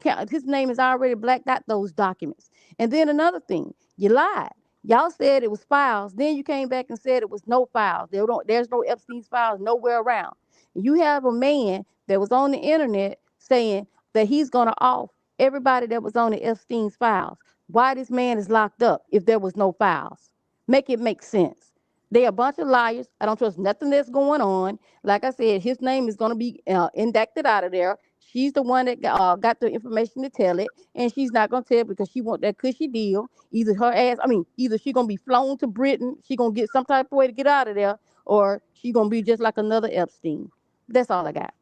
blacked out those documents. And then another thing, you lied. Y'all said it was files. Then you came back and said it was no files. There's no Epstein's files nowhere around. And you have a man that was on the internet saying that he's going to off everybody that was on the Epstein's files. Why this man is locked up if there was no files? Make it make sense. They a bunch of liars. I don't trust nothing that's going on. Like I said, his name is going to be indicted out of there. She's the one that got the information to tell it, and she's not going to tell because she want that cushy deal. Either she's going to be flown to Britain, she going to get some type of way to get out of there, or she going to be just like another Epstein. That's all I got.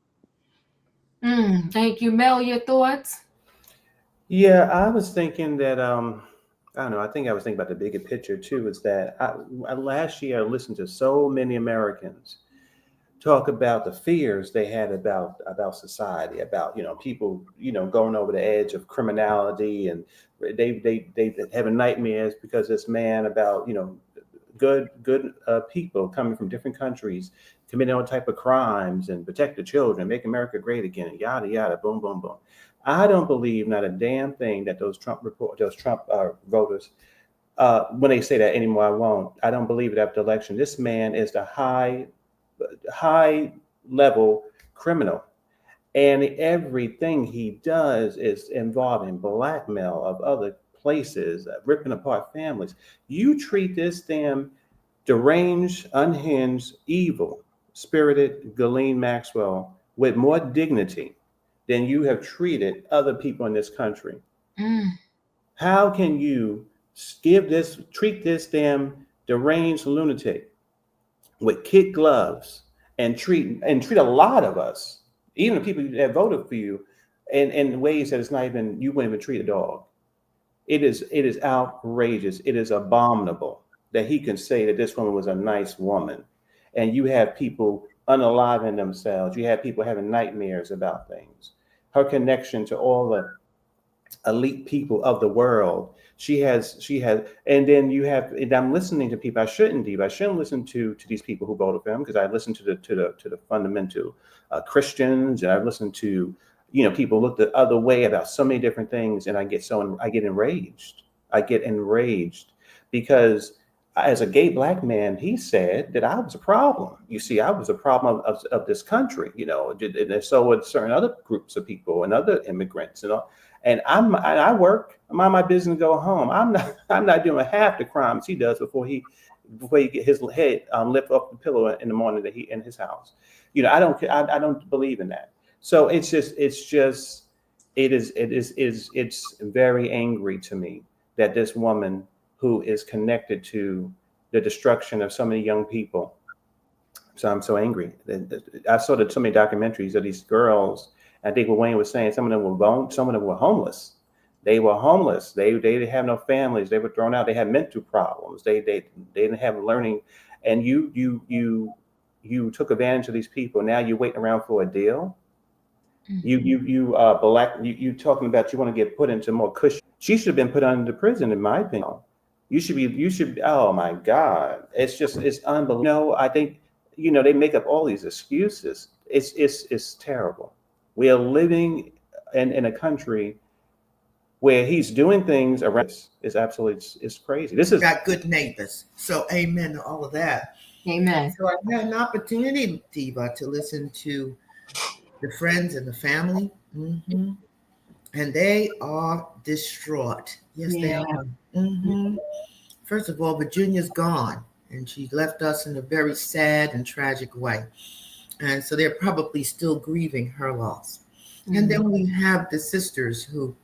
Thank you, Mel. Your thoughts? Yeah, I was thinking that I don't know. I think I was thinking about the bigger picture too. Is that last year I listened to so many Americans talk about the fears they had about society, about people going over the edge of criminality, and they having nightmares because this man about good people coming from different countries committing all type of crimes and protect the children, make America great again, and yada yada, boom boom boom. I don't believe not a damn thing that those Trump voters, when they say that anymore, I won't. I don't believe it after the election. This man is the high level criminal, and everything he does is involving blackmail of other places, ripping apart families. You treat this damn deranged, unhinged, evil spirited Ghislaine Maxwell with more dignity than you have treated other people in this country. How can you treat this damn deranged lunatic with kid gloves and treat a lot of us, even the people that voted for you, in ways that it's not even, you wouldn't even treat a dog? It is outrageous. It is abominable that he can say that this woman was a nice woman, and you have people unaliving themselves. You have people having nightmares about things. her connection to all the elite people of the world. She has, and then you have, and I'm listening to people I shouldn't do. I shouldn't listen to these people who voted for him, because I listen to the fundamental Christians, and I listen to, people look the other way about so many different things, and I get enraged. I get enraged because as a gay Black man, he said that I was a problem. You see, I was a problem of this country, and so with certain other groups of people and other immigrants and all. And I work, mind my business, go home. I'm not doing half the crimes he does before he get his head lift off the pillow in the morning that he in his house. I don't believe in that. So it's very angry to me that this woman, who is connected to the destruction of so many young people. So I'm so angry. I saw so many documentaries of these girls. I think what Wayne was saying, some of them were homeless. They were homeless. They didn't have no families. They were thrown out. They had mental problems. They didn't have learning. And you took advantage of these people. Now you're waiting around for a deal. Mm-hmm. You talking about you want to get put into more cushy. She should have been put under prison, in my opinion. You should. Oh my God. It's unbelievable. I think, they make up all these excuses. It's terrible. We are living in a country where he's doing things around us. It's crazy. This is got good neighbors. So amen to all of that. Amen. So I had an opportunity, Diva, to listen to the friends and the family. Mm-hmm. And they are distraught. Yes, they are. Mm-hmm. First of all, Virginia's gone, and she left us in a very sad and tragic way. And so they're probably still grieving her loss. Mm-hmm. And then we have the sisters who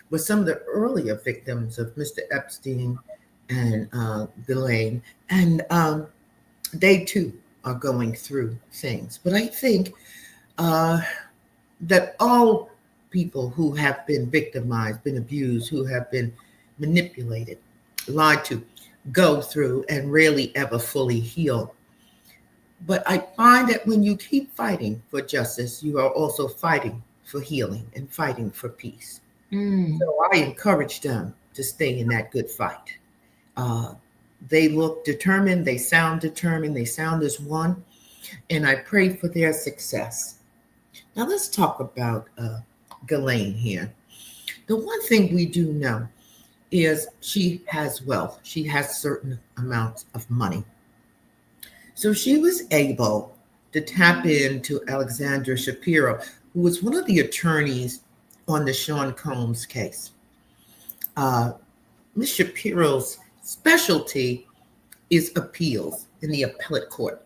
were some of the earlier victims of Mr. Epstein and Ghislaine. And they too are going through things. But I think that all people who have been victimized, been abused, who have been manipulated, lied to, go through and rarely ever fully heal. But I find that when you keep fighting for justice, you are also fighting for healing and fighting for peace. Mm. So I encourage them to stay in that good fight. They look determined, they sound as one, and I pray for their success. Now let's talk about Ghislaine here. The one thing we do know is she has wealth. She has certain amounts of money. So she was able to tap into Alexandra Shapiro, who was one of the attorneys on the Sean Combs case. Ms. Shapiro's specialty is appeals in the appellate court.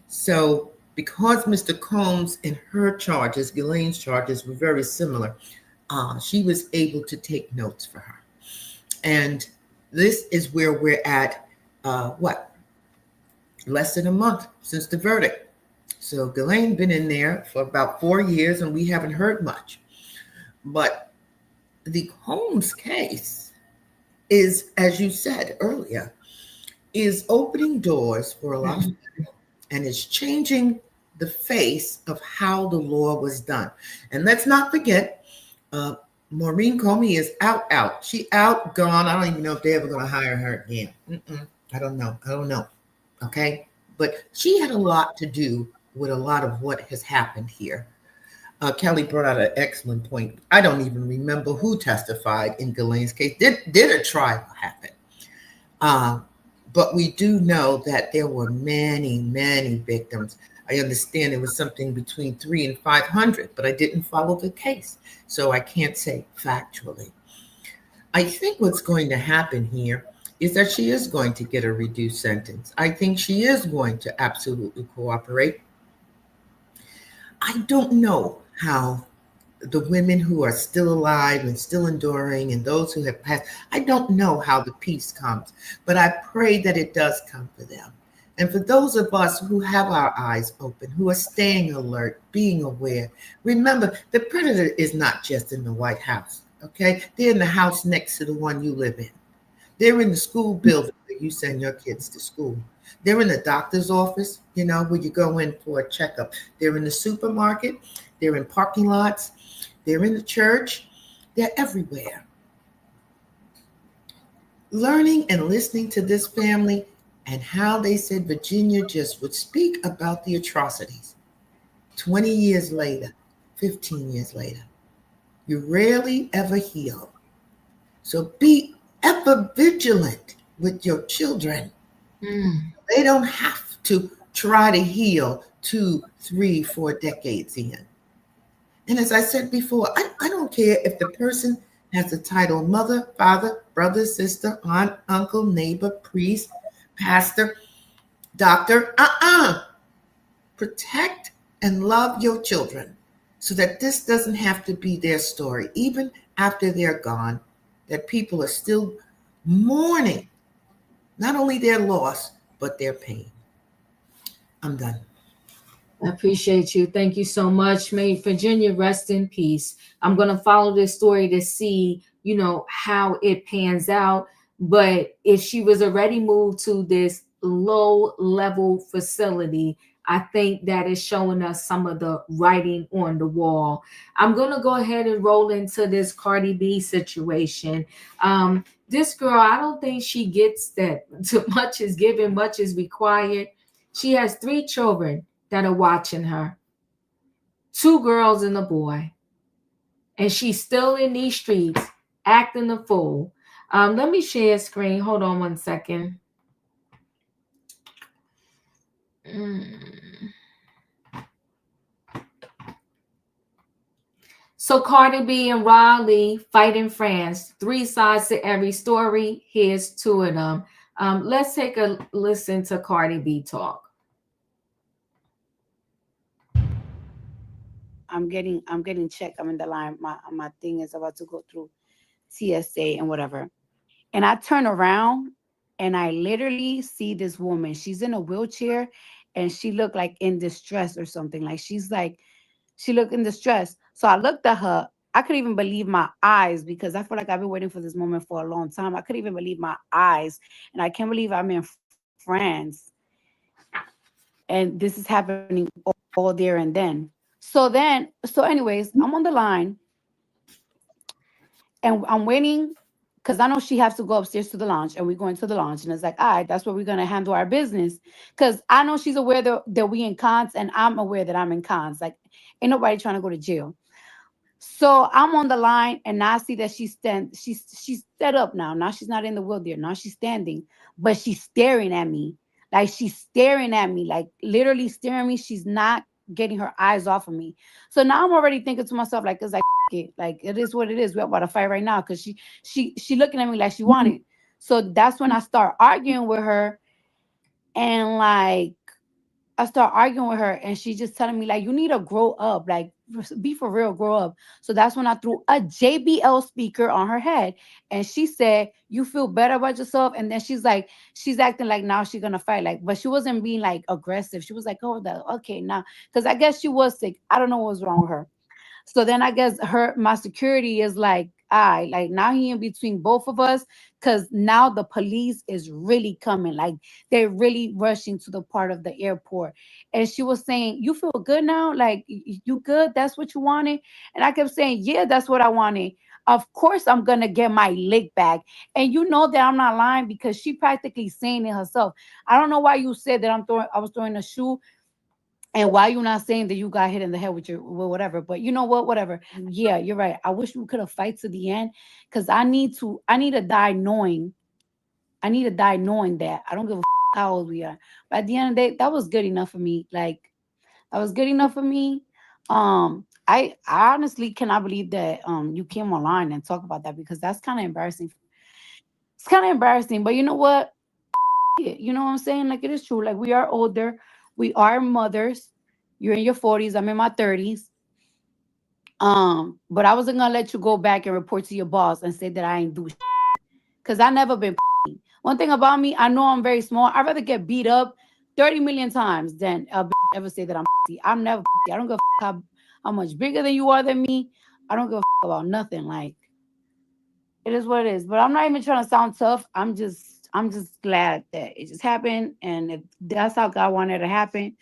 So because Mr. Combs and her charges, Ghislaine's charges, were very similar, she was able to take notes for her. And this is where we're at, less than a month since the verdict. So Ghislaine been in there for about 4 years and we haven't heard much. But the Combs case is, as you said earlier, is opening doors for a lot of people, and it's changing the face of how the law was done. And let's not forget, Maureen Comey is out. She out, gone. I don't even know if they're ever going to hire her again. I don't know. Okay. But she had a lot to do with a lot of what has happened here. Kelly brought out an excellent point. I don't even remember who testified in Ghislaine's case. Did a trial happen? But we do know that there were many, many victims. I understand it was something between 300 and 500, but I didn't follow the case, so I can't say factually. I think what's going to happen here is that she is going to get a reduced sentence. I think she is going to absolutely cooperate. I don't know how the women who are still alive and still enduring and those who have passed, I don't know how the peace comes, but I pray that it does come for them. And for those of us who have our eyes open, who are staying alert, being aware, remember, the predator is not just in the White House, okay? They're in the house next to the one you live in. They're in the school building where you send your kids to school. They're in the doctor's office, where you go in for a checkup. They're in the supermarket. They're in parking lots. They're in the church. They're everywhere. Learning and listening to this family and how they said Virginia just would speak about the atrocities. 20 years later, 15 years later, you rarely ever heal. So be ever vigilant with your children. They don't have to try to heal 2, 3, 4 decades in. And as I said before, I don't care if the person has the title mother, father, brother, sister, aunt, uncle, neighbor, priest, pastor, doctor. Protect and love your children so that this doesn't have to be their story, even after they're gone, that people are still mourning not only their loss, but their pain. I'm done. I appreciate you. Thank you so much. May Virginia rest in peace. I'm going to follow this story to see, how it pans out. But if she was already moved to this low level facility, I think that is showing us some of the writing on the wall. I'm going to go ahead and roll into this Cardi B situation. This girl, I don't think she gets that too much is given, much is required. She has 3 children that are watching her, 2 girls and a boy, and she's still in these streets acting a fool. Let me share screen. Hold on one second. So Cardi B and Riley fight in France. 3 sides to every story. Here's 2 of them. Let's take a listen to Cardi B talk. I'm getting checked. I'm in the line. My thing is about to go through TSA and whatever. And I turn around and I literally see this woman. She's in a wheelchair and she looked like in distress or something. Like she looked in distress. So I looked at her. I couldn't even believe my eyes because I feel like I've been waiting for this moment for a long time. I couldn't even believe my eyes. And I can't believe I'm in France. And this is happening all there and then. So anyways, I'm on the line and I'm waiting because I know she has to go upstairs to the lounge and we're going to the lounge. And it's like, all right, that's where we're going to handle our business. Because I know she's aware that we in cons and I'm aware that I'm in cons. Like, ain't nobody trying to go to jail. So I'm on the line and I see that she's set up now. Now she's not in the wheelchair. Now she's standing, but she's staring at me. Like she's staring at me, like literally staring at me. She's not getting her eyes off of me. So now I'm already thinking to myself, like, it's like it is what it is. We're about to fight right now because she looking at me like she wanted. So that's when I start arguing with her, and like I start arguing with her, and she's just telling me like, you need to grow up, like be for real, grow up. So that's when I threw a JBL speaker on her head, and she said, you feel better about yourself. And then she's acting like now she's gonna fight, like, but she wasn't being like aggressive. She was like, oh, okay, now, because I guess she was sick. I don't know what was wrong with her. So then I guess my security is like, like now he in between both of us, because now the police is really coming. Like they're really rushing to the part of the airport. And she was saying, you feel good now? Like you good? That's what you wanted? And I kept saying, yeah, that's what I wanted. Of course I'm gonna get my lick back. And you know that I'm not lying because she practically saying it herself. I don't know why you said that I was throwing a shoe. And why you not saying that you got hit in the head with whatever? But you know what? Whatever. Yeah, you're right. I wish we could have fight to the end because I need to die knowing. I need to die knowing that. I don't give a how old we are. But at the end of the day, that was good enough for me. Like that was good enough for me. I honestly cannot believe that you came online and talk about that because that's kind of embarrassing. It's kind of embarrassing, but you know what? You know what I'm saying? Like it is true. Like we are older. We are mothers. You're in your 40s. I'm in my 30s. But I wasn't gonna let you go back and report to your boss and say that I ain't do shit. Cause I never been. One thing about me, I know I'm very small. I'd rather get beat up 30 million times than ever say that I'm. I'm never. I don't give a how much bigger than you are than me. I don't give a about nothing. Like it is what it is. But I'm not even trying to sound tough. I'm just glad that it just happened. And if that's how God wanted it to happen,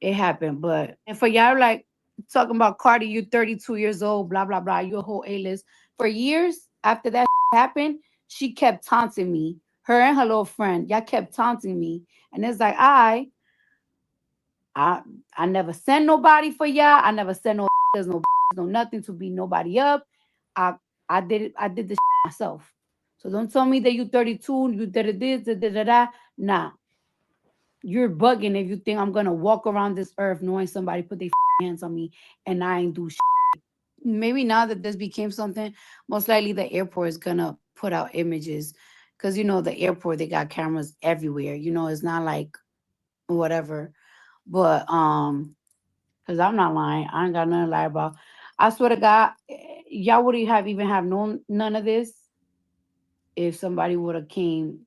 it happened. But and for y'all, like talking about Cardi, you're 32 years old, blah, blah, blah, you're a whole A-list. For years after that happened, she kept taunting me. Her and her little friend, y'all kept taunting me. And it's like, I never send nobody for y'all. I never send no there's no nothing to beat nobody up. I did it. I did this myself. So don't tell me that you 32, you did this, Nah. You're bugging if you think I'm gonna walk around this earth knowing somebody put their hands on me and I ain't do shit. Maybe now that this became something, most likely the airport is gonna put out images. Because you know, the airport, they got cameras everywhere. You know, it's not like whatever. But because I'm not lying, I ain't got nothing to lie about. I swear to God, y'all wouldn't even have known none of this if somebody would have came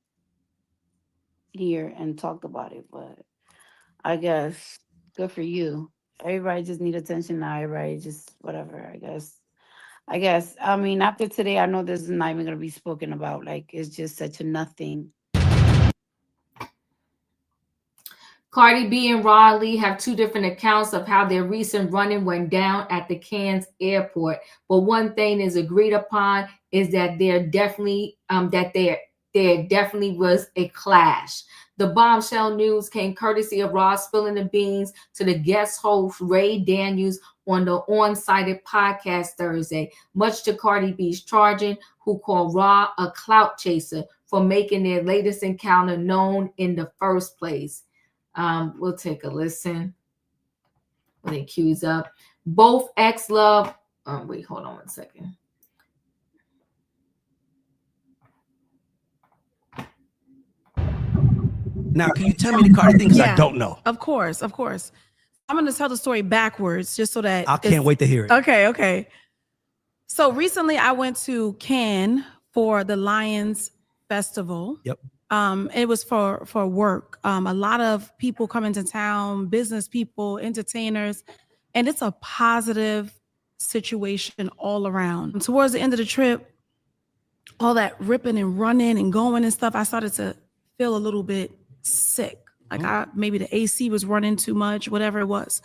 here and talked about it. But I guess good for you. Everybody just need attention now. Everybody just whatever. I guess. I mean, after today, I know this is not even gonna be spoken about. Like, it's just such a nothing. Cardi B and Riley have two different accounts of how their recent run-in went down at the Cannes airport. But one thing is agreed upon is that there definitely was a clash. The bombshell news came courtesy of Raw spilling the beans to the guest host Ray Daniels on the on-sited podcast Thursday, much to Cardi B's charging, who called Raw a clout chaser for making their latest encounter known in the first place. We'll take a listen when it cues up. Both ex-love. Wait, hold on one second. Now, can you tell me the Cardi thing? Because I don't know. Of course. I'm going to tell the story backwards just so that I can't wait to hear it. Okay. So recently I went to Cannes for the Lions Festival. Yep. It was for work. A lot of people come into town, business people, entertainers, and it's a positive situation all around. Towards the end of the trip, all that ripping and running and going and stuff, I started to feel a little bit sick. Like maybe the AC was running too much, whatever it was.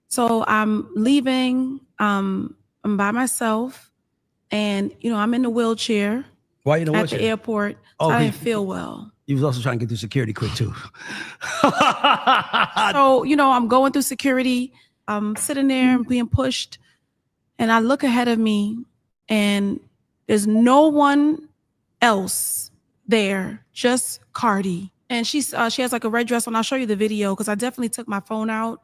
So I'm leaving. I'm by myself, and I'm in the wheelchair. Why are you in the at wheelchair? The airport? Oh, I didn't feel well. You was also trying to get through security quick too. So I'm going through security. I'm sitting there and being pushed, and I look ahead of me, and there's no one else there, just Cardi. And she has like a red dress on. I'll show you the video because I definitely took my phone out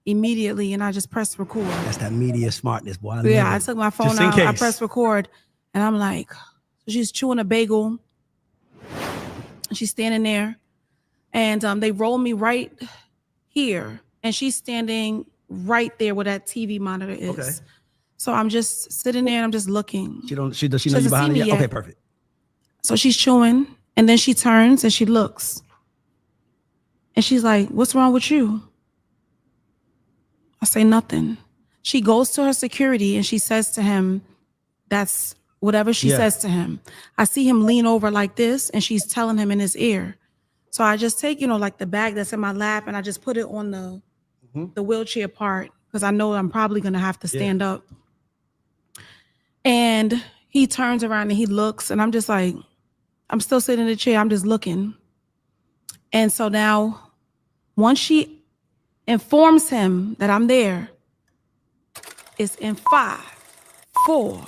immediately and I just pressed record. That's that media smartness, boy. I took my phone out. I pressed record, and I'm like, she's chewing a bagel. And she's standing there, and they roll me right here, and she's standing right there where that TV monitor is. Okay. So I'm just sitting there and I'm just looking. Does she know you behind her? Okay, perfect. So she's chewing, and then she turns and she looks. And she's like, "What's wrong with you?" I say nothing. She goes to her security and she says to him, that's whatever she says to him. I see him lean over like this, and she's telling him in his ear. So I just take, like the bag that's in my lap, and I just put it on the wheelchair part because I know I'm probably going to have to stand up. And he turns around and he looks, and I'm just like, I'm still sitting in the chair. I'm just looking. And so now, once she informs him that I'm there, it's in 5, 4,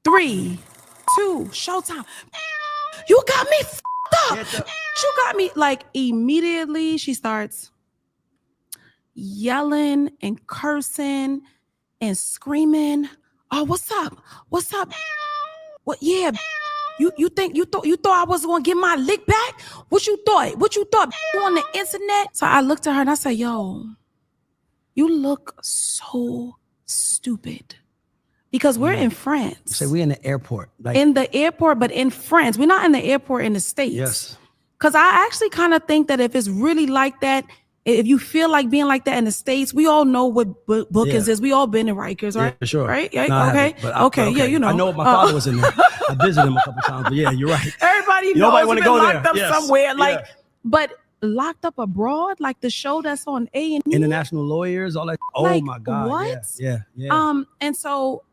3, 2, showtime. You got me f***ed up. You got me. Like, immediately she starts yelling and cursing and screaming. "Oh, what's up? What's up? What? Yeah. You thought I was gonna get my lick back? What you thought? You on the internet?" So I looked at her and I said, "Yo, you look so stupid." Because we're in France. So we're in the airport. In the airport, but in France. We're not in the airport in the States. Yes. Because I actually kind of think that if it's really like that, if you feel like being like that in the States, we all know what bookings is. We all been in Rikers, right? Yeah, for sure. Right? No, Okay. Okay. Yeah, I know my father was in there. I visited him a couple times, but yeah, you're right. Everybody knows Nobody want to go locked there. up somewhere. But locked up abroad, like the show that's on A&E. International lawyers, all that. Oh Like, my God. what? Yeah. And so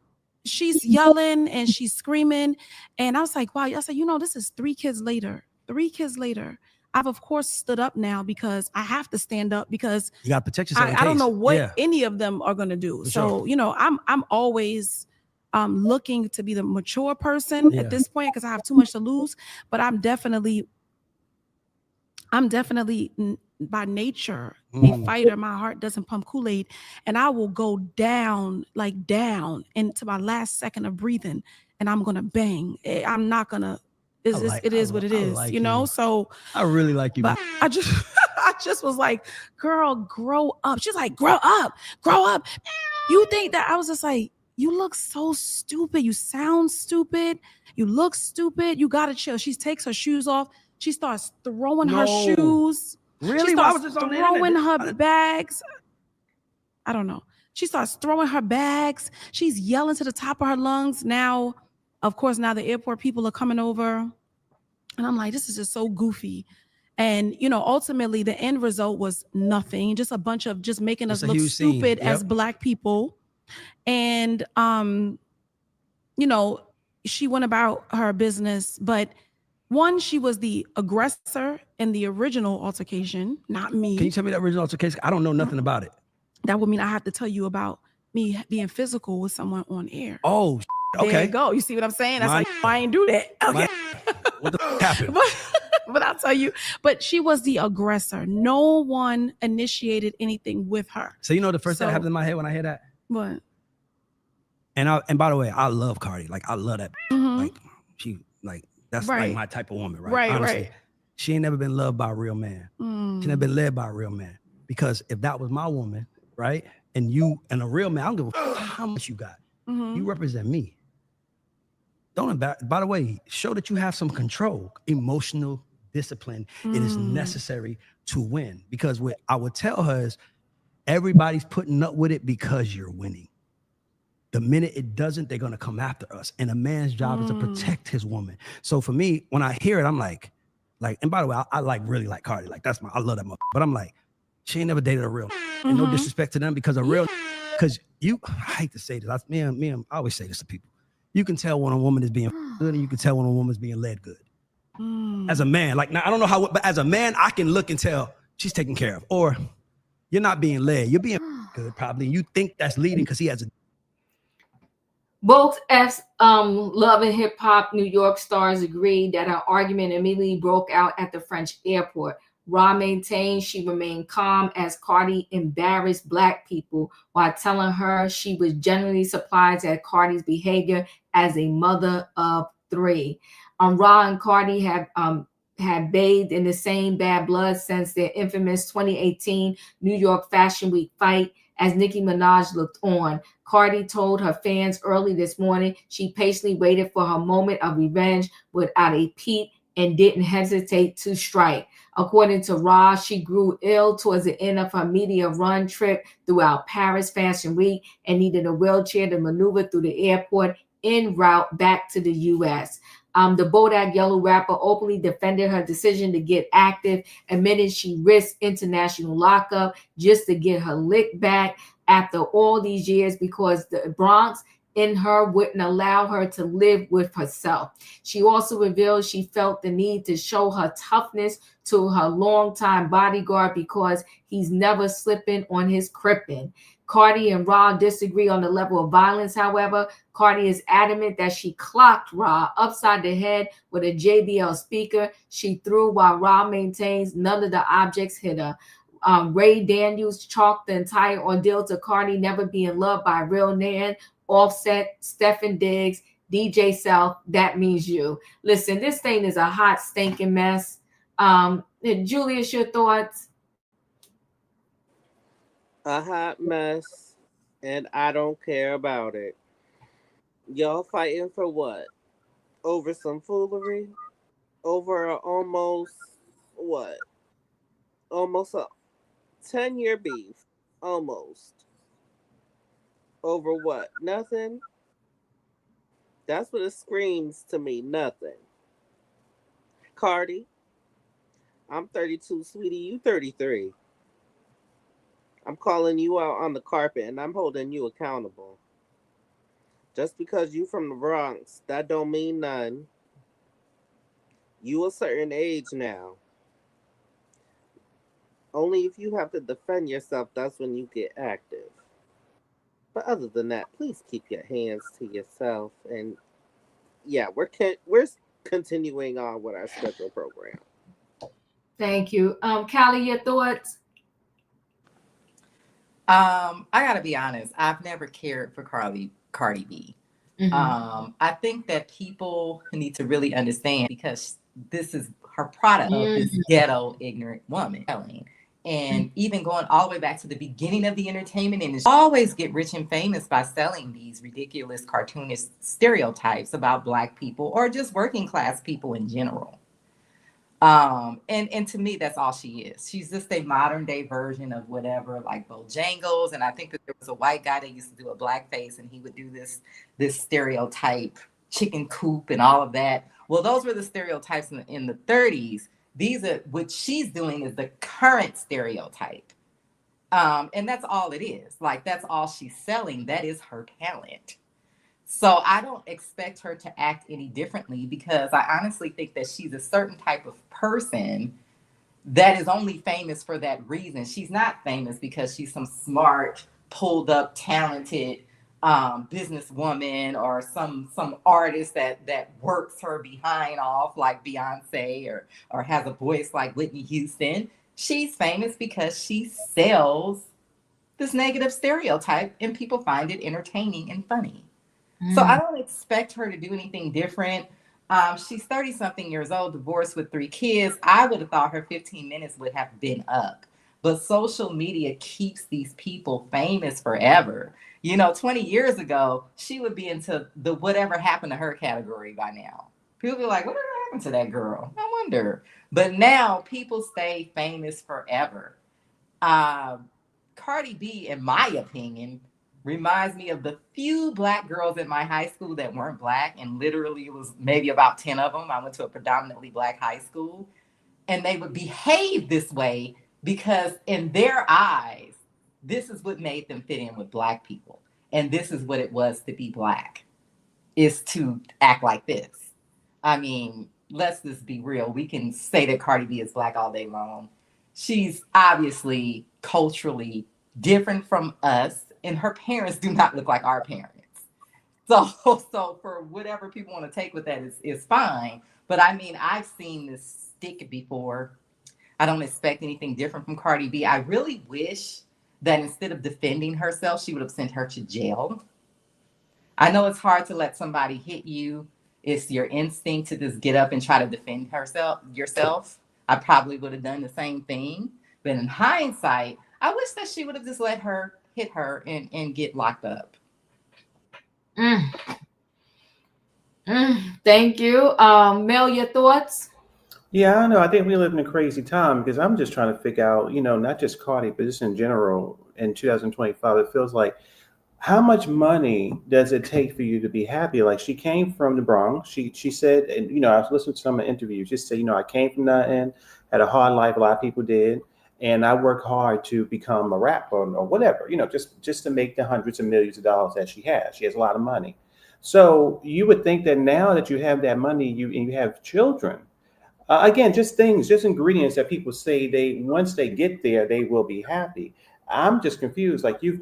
she's yelling and she's screaming. And I was like, wow. I said, this is 3 kids later. 3 kids later. I've of course stood up now because I have to stand up because you got to protect yourself. I don't know what any of them are going to do. For so, sure. I'm always looking to be the mature person at this point because I have too much to lose. But I'm definitely by nature a fighter. My heart doesn't pump Kool-Aid, and I will go down into my last second of breathing, and I'm gonna bang. I'm not gonna. It is what it is, like So I really like you. But I just was like, girl, grow up. She's like, grow up. You think that? I was just like, you look so stupid. You sound stupid. You look stupid. You gotta chill. She takes her shoes off. She starts throwing her shoes. Really? She Why starts was this on the throwing internet? her bags. I don't know. She starts throwing her bags. She's yelling to the top of her lungs. Now, of course, now the airport people are coming over. And I'm like, this is just so goofy. And, ultimately the end result was nothing. Just a bunch of just making us look stupid as Black people. And, she went about her business. But one, she was the aggressor in the original altercation, not me. Can you tell me that original altercation? I don't know nothing about it. That would mean I have to tell you about me being physical with someone on air. Oh, okay. There you go. You see what I'm saying? That's like, I ain't do that. Okay. What the happened? But I'll tell you, but she was the aggressor. No one initiated anything with her. So the first thing that happened in my head when I hear that? What? And by the way, I love Cardi. Like I love that. Like that's like my type of woman, right? Honestly, she ain't never been loved by a real man. She never been led by a real man. Because if that was my woman, right? And you and a real man, I don't give a how much you got. You represent me. Don't embarrass. By the way, show that you have some control, emotional discipline. It is necessary to win. Because what I would tell her is everybody's putting up with it because you're winning. The minute it doesn't, they're gonna come after us. And a man's job is to protect his woman. So for me, when I hear it, I'm like, and by the way, I really like Cardi. Like I love that mother. But I'm like, she ain't never dated a real. And no disrespect to them because because I hate to say this. I always say this to people. You can tell when a woman is being good and you can tell when a woman's being led good. As a man, like now I don't know how, but as a man, I can look and tell she's taken care of. Or you're not being led. You're being good probably. You think that's leading because he has a Both Love and Hip Hop New York stars agreed that an argument immediately broke out at the French airport. Ra maintained she remained calm as Cardi embarrassed Black people while telling her she was genuinely surprised at Cardi's behavior as a mother of 3. Ra and Cardi have bathed in the same bad blood since their infamous 2018 New York Fashion Week fight. As Nicki Minaj looked on, Cardi told her fans early this morning she patiently waited for her moment of revenge without a peep and didn't hesitate to strike. According to Ra, she grew ill towards the end of her media run trip throughout Paris Fashion Week and needed a wheelchair to maneuver through the airport en route back to the U.S. The Bodak Yellow rapper openly defended her decision to get active, admitting she risked international lockup just to get her lick back after all these years because the Bronx in her wouldn't allow her to live with herself. She also revealed she felt the need to show her toughness to her longtime bodyguard because he's never slipping on his crippin'. Cardi and Ra disagree on the level of violence, however. Cardi is adamant that she clocked Ra upside the head with a JBL speaker she threw, while Ra maintains none of the objects hit her. Ray Daniels chalked the entire ordeal to Cardi never being loved by a real man. Offset, Stephen Diggs, DJ South, that means you. Listen, this thing is a hot, stinking mess. Julius, your thoughts? A hot mess, and I don't care about it. Y'all fighting for what? Over some foolery? Over almost a 10-year beef. Almost. Over what? Nothing? That's what it screams to me. Nothing. Cardi, I'm 32, sweetie. You 33. I'm calling you out on the carpet and I'm holding you accountable. Just because you from the Bronx, that don't mean none. You a certain age now. Only if you have to defend yourself, that's when you get active. But other than that, please keep your hands to yourself. And yeah, we're continuing on with our scheduled program. Thank you. Callie, your thoughts? I gotta be honest. I've never cared for Cardi B. I think that people need to really understand because this is her product of this ghetto ignorant woman. And even going all the way back to the beginning of the entertainment industry, always get rich and famous by selling these ridiculous cartoonist stereotypes about Black people or just working class people in general. And to me, that's all she is. She's just a modern day version of whatever, like Bojangles. And I think that there was a white guy that used to do a blackface, and he would do this stereotype chicken coop and all of that. Well, those were the stereotypes in the 30s. These are what she's doing is the current stereotype. And that's all it is. Like, that's all she's selling. That is her talent. So I don't expect her to act any differently because I honestly think that she's a certain type of person that is only famous for that reason. She's not famous because she's some smart, pulled up, talented businesswoman or some artist that works her behind off like Beyonce or has a voice like Whitney Houston. She's famous because she sells this negative stereotype and people find it entertaining and funny. So I don't expect her to do anything different. She's 30-something years old, divorced with 3 kids. I would have thought her 15 minutes would have been up. But social media keeps these people famous forever. 20 years ago, she would be into the whatever happened to her category by now. People be like, whatever happened to that girl? I wonder. But now people stay famous forever. Cardi B, in my opinion, reminds me of the few Black girls in my high school that weren't Black, and literally it was maybe about 10 of them. I went to a predominantly Black high school, and they would behave this way because in their eyes, this is what made them fit in with Black people. And this is what it was to be Black, is to act like this. I mean, let's just be real. We can say that Cardi B is Black all day long. She's obviously culturally different from us, and her parents do not look like our parents. So for whatever people want to take with that is fine. But I mean, I've seen this stick before. I don't expect anything different from Cardi B. I really wish that instead of defending herself, she would have sent her to jail. I know it's hard to let somebody hit you. It's your instinct to just get up and try to defend yourself. I probably would have done the same thing. But in hindsight, I wish that she would have just let her hit her and get locked up. Thank you. Mel, your thoughts? Yeah, I know. I think we live in a crazy time because I'm just trying to figure out, not just Cardi, but just in general in 2025, it feels like how much money does it take for you to be happy? Like she came from the Bronx. She said, and I was listening to some interviews. She said, I came from nothing, had a hard life. A lot of people did. And I work hard to become a rapper or whatever, just to make the hundreds of millions of dollars that she has. She has a lot of money. So you would think that now that you have that money, you have children. Again, just ingredients that people say once they get there, they will be happy. I'm just confused. Like you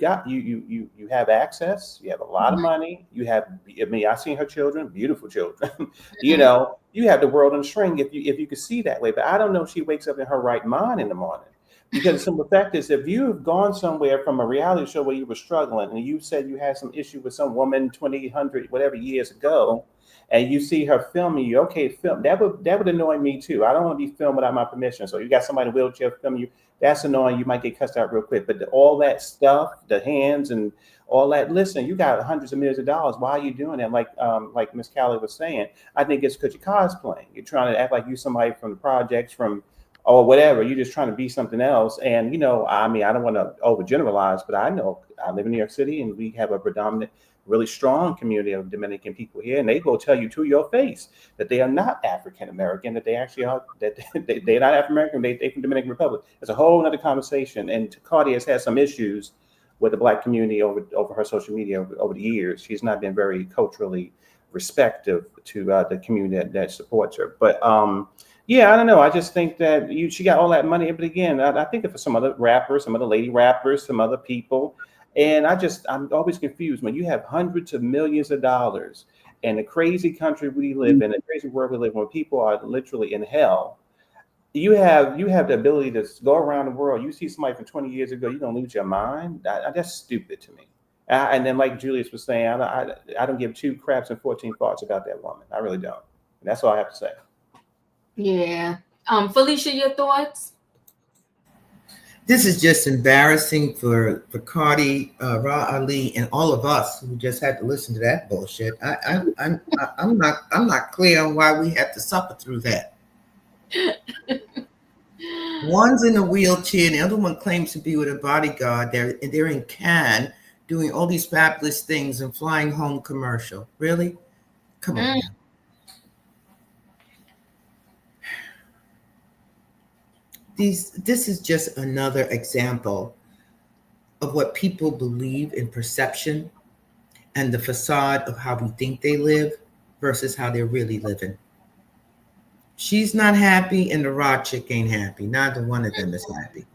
have access, you have a lot of money, I've seen her children, beautiful children. You have the world on a string if you could see that way. But I don't know if she wakes up in her right mind in the morning. Because the simple fact is, if you've gone somewhere from a reality show where you were struggling and you said you had some issue with some woman 2,000 whatever years ago, and you see her filming you, okay, film that would annoy me too. I don't want to be filmed without my permission. So you got somebody in a wheelchair filming you, that's annoying. You might get cussed out real quick. But all that stuff, the hands and all that, listen, you got hundreds of millions of dollars. Why are you doing that? Like Miss Callie was saying, I think it's because you're cosplaying. You're trying to act like you're somebody from the projects, or whatever. You're just trying to be something else. And, I don't want to overgeneralize, but I know I live in New York City and we have a predominant really strong community of Dominican people here, and they will tell you to your face that they are not African American, that they actually are, that they're not African American, they from Dominican Republic. It's a whole other conversation. And Cardi has had some issues with the Black community over her social media over the years. She's not been very culturally respectful to the community that supports her. But yeah, I don't know. I just think that she got all that money. But again, I think for some other rappers, some other lady rappers, some other people. And I'm always confused when you have hundreds of millions of dollars in the crazy country we live in, the crazy world we live in, where people are literally in hell. You have the ability to go around the world. You see somebody from 20 years ago, you're gonna lose your mind. That's stupid to me. And then, like Julius was saying, I don't give 2 craps and 14 thoughts about that woman. I really don't. And that's all I have to say. Yeah. Felicia, your thoughts? This is just embarrassing for Cardi, Ra Ali, and all of us who just had to listen to that bullshit. I'm not clear on why we had to suffer through that. One's in a wheelchair, and the other one claims to be with a bodyguard. They're in Cannes doing all these fabulous things and flying home commercial. Really? Come on. This is just another example of what people believe in perception and the facade of how we think they live versus how they're really living. She's not happy, and the Rod chick ain't happy. Neither one of them is happy.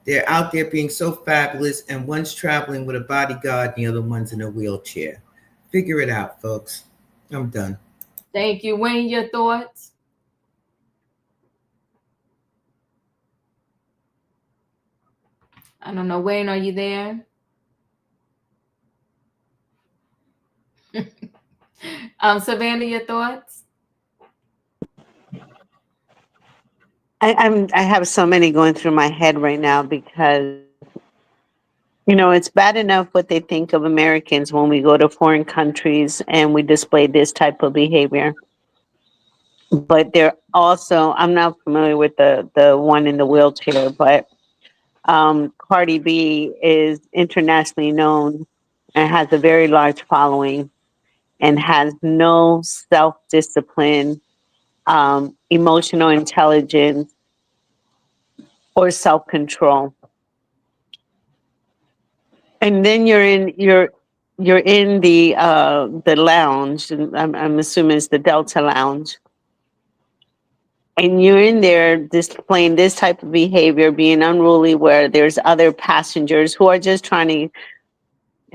They're out there being so fabulous, and one's traveling with a bodyguard, and the other one's in a wheelchair. Figure it out, folks. I'm done. Thank you. Wayne, your thoughts? I don't know. Wayne, are you there? Savannah, your thoughts? I have so many going through my head right now because, it's bad enough what they think of Americans when we go to foreign countries and we display this type of behavior. But they're also, I'm not familiar with the one in the wheelchair, but Cardi B is internationally known and has a very large following and has no self-discipline, emotional intelligence, or self-control. And then you're in the lounge, and I'm assuming it's the Delta Lounge, and you're in there displaying this type of behavior, being unruly, where there's other passengers who are just trying to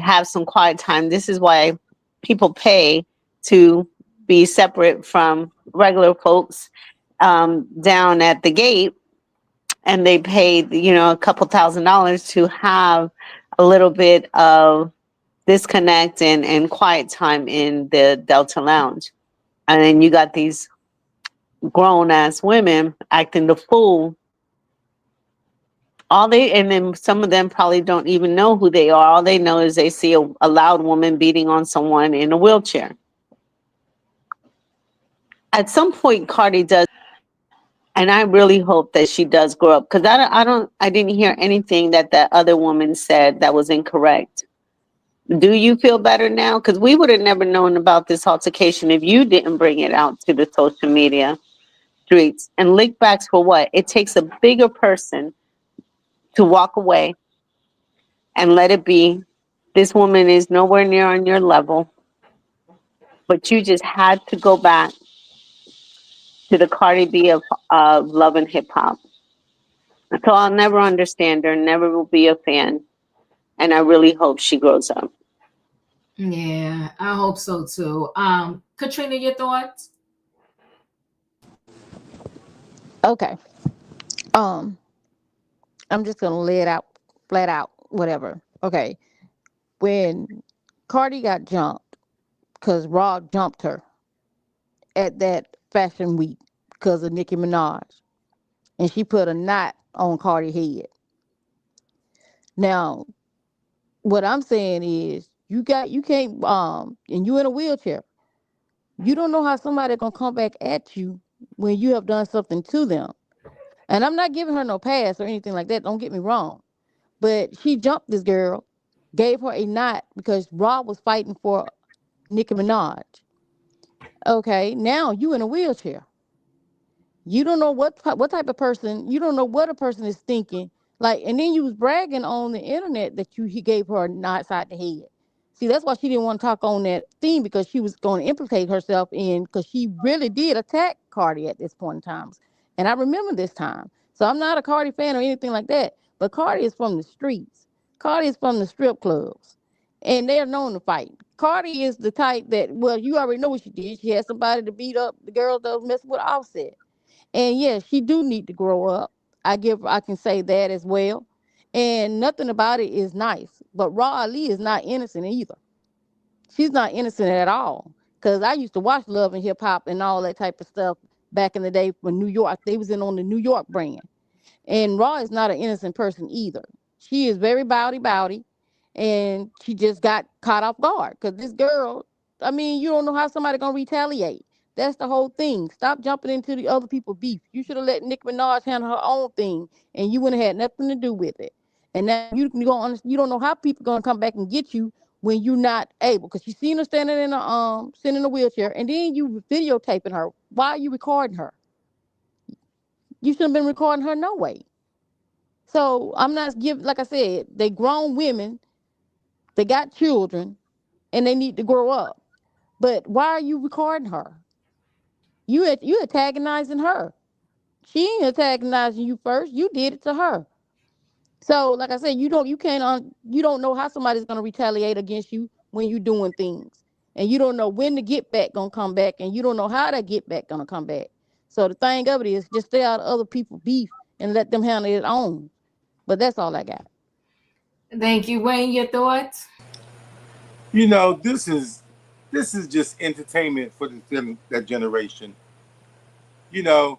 have some quiet time. This is why people pay to be separate from regular folks down at the gate, and they pay, a couple $1,000s to have a little bit of disconnect and quiet time in the Delta Lounge. And then you got these grown ass women acting the fool. And then some of them probably don't even know who they are. All they know is they see a loud woman beating on someone in a wheelchair. At some point, Cardi does, and I really hope that she does grow up, because I didn't hear anything that other woman said that was incorrect. Do you feel better now? Because we would have never known about this altercation if you didn't bring it out to the social media streets. And lickbacks for what? It takes a bigger person to walk away and let it be. This woman is nowhere near on your level, but you just had to go back to the Cardi B of love and hip hop. So I'll never understand her, never will be a fan, and I really hope she grows up. Yeah, I hope so too. Katrina, your thoughts? Okay. I'm just gonna lay it out flat out, whatever. Okay. When Cardi got jumped, because Rod jumped her at that fashion week because of Nicki Minaj, and she put a knot on Cardi's head. Now, what I'm saying is, you can't and you in a wheelchair. You don't know how somebody gonna come back at you when you have done something to them. And I'm not giving her no pass or anything like that. Don't get me wrong. But she jumped this girl, gave her a knot because Rob was fighting for Nicki Minaj. Okay, now you in a wheelchair. You don't know what type of person, you don't know what a person is thinking. Like, and then you was bragging on the internet that he gave her a knot side the head. See, that's why she didn't want to talk on that thing, because she was going to implicate herself in, because she really did attack Cardi at this point in time. And I remember this time. So I'm not a Cardi fan or anything like that, but Cardi is from the streets. Cardi is from the strip clubs. And they're known to fight. Cardi is the type that, well, you already know what she did. She had somebody to beat up the girl that was messing with Offset. And yes, she do need to grow up. I can say that as well. And nothing about it is nice. But Raw Ali is not innocent either. She's not innocent at all. Because I used to watch Love and Hip Hop and all that type of stuff back in the day when New York, they was in on the New York brand. And Raw is not an innocent person either. She is very bowdy. And she just got caught off guard. Because this girl, I mean, you don't know how somebody going to retaliate. That's the whole thing. Stop jumping into the other people's beef. You should have let Nicki Minaj handle her own thing, and you wouldn't have had nothing to do with it. And now you don't know how people gonna come back and get you when you're not able. Because you seen her standing in a wheelchair, and then you videotaping her. Why are you recording her? You shouldn't have been recording her no way. So I'm not like I said, they grown women, they got children, and they need to grow up. But why are you recording her? You antagonizing her. She ain't antagonizing you first. You did it to her. So, like I said, you don't know how somebody's gonna retaliate against you when you're doing things, and you don't know when the get back gonna come back, and you don't know how that get back gonna come back. So the thing of it is, just stay out of other people's beef and let them handle it own. But that's all I got. Thank you, Wayne. Your thoughts? You know, this is just entertainment for that generation. You know,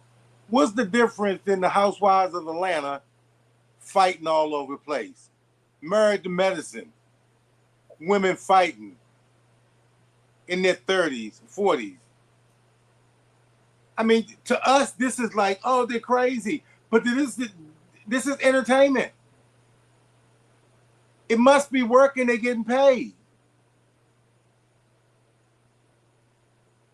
what's the difference in the Housewives of Atlanta fighting all over the place? Married to Medicine, women fighting in their 30s, 40s. I mean, to us, this is like, oh, they're crazy. But this is entertainment. It must be working, they're getting paid.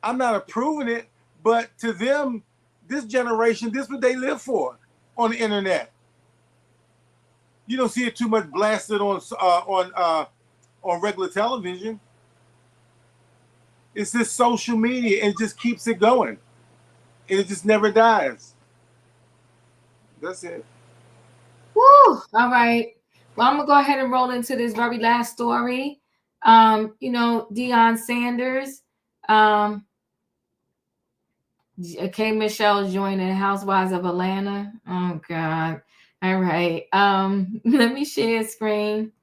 I'm not approving it, but to them, this generation, this is what they live for on the internet. You don't see it too much blasted on regular television. It's this social media, and it just keeps it going, and it just never dies. That's it. Woo! All right. Well, I'm gonna go ahead and roll into this very last story. Deion Sanders. K. Michelle's joining Housewives of Atlanta. Oh God. All right. Let me share screen.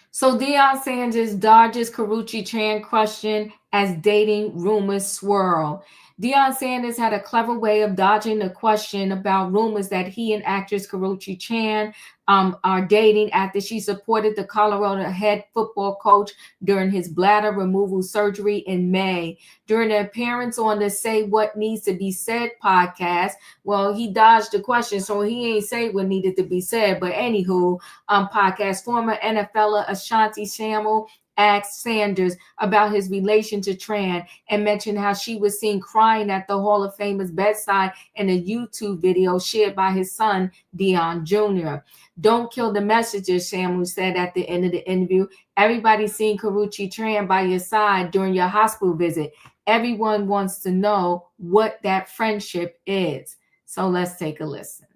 So Deion Sanders dodges Karuchi Tran question as dating rumors swirl. Deion Sanders had a clever way of dodging the question about rumors that he and actress Karuchi Tran are dating after she supported the Colorado head football coach during his bladder removal surgery in May. During an appearance on the Say What Needs to Be Said podcast, well, he dodged the question, so he ain't say what needed to be said. But anywho, podcast, former NFLer Ashanti Samuel asked Sanders about his relation to Tran and mentioned how she was seen crying at the Hall of Famer's bedside in a YouTube video shared by his son, Deion Jr. Don't kill the messenger, Samuel said at the end of the interview. Everybody's seen Karuchi Tran by your side during your hospital visit. Everyone wants to know what that friendship is. So let's take a listen.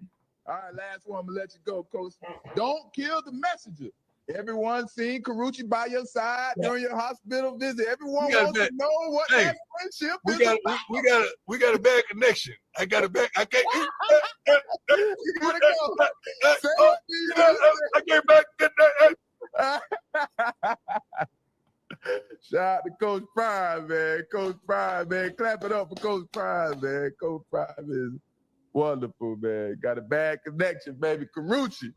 All right, last one, I'm gonna let you go, Coach. Don't kill the messenger. Everyone seen Karuchi by your side during your hospital visit. Everyone wants to know what that friendship is. We got a bad connection. I got a bad. I can't. You gotta go. I came back. Shout out to Coach Prime, man. Coach Prime, man. Clap it up for Coach Prime, man. Coach Prime is wonderful, man. Got a bad connection, baby. Karuchi.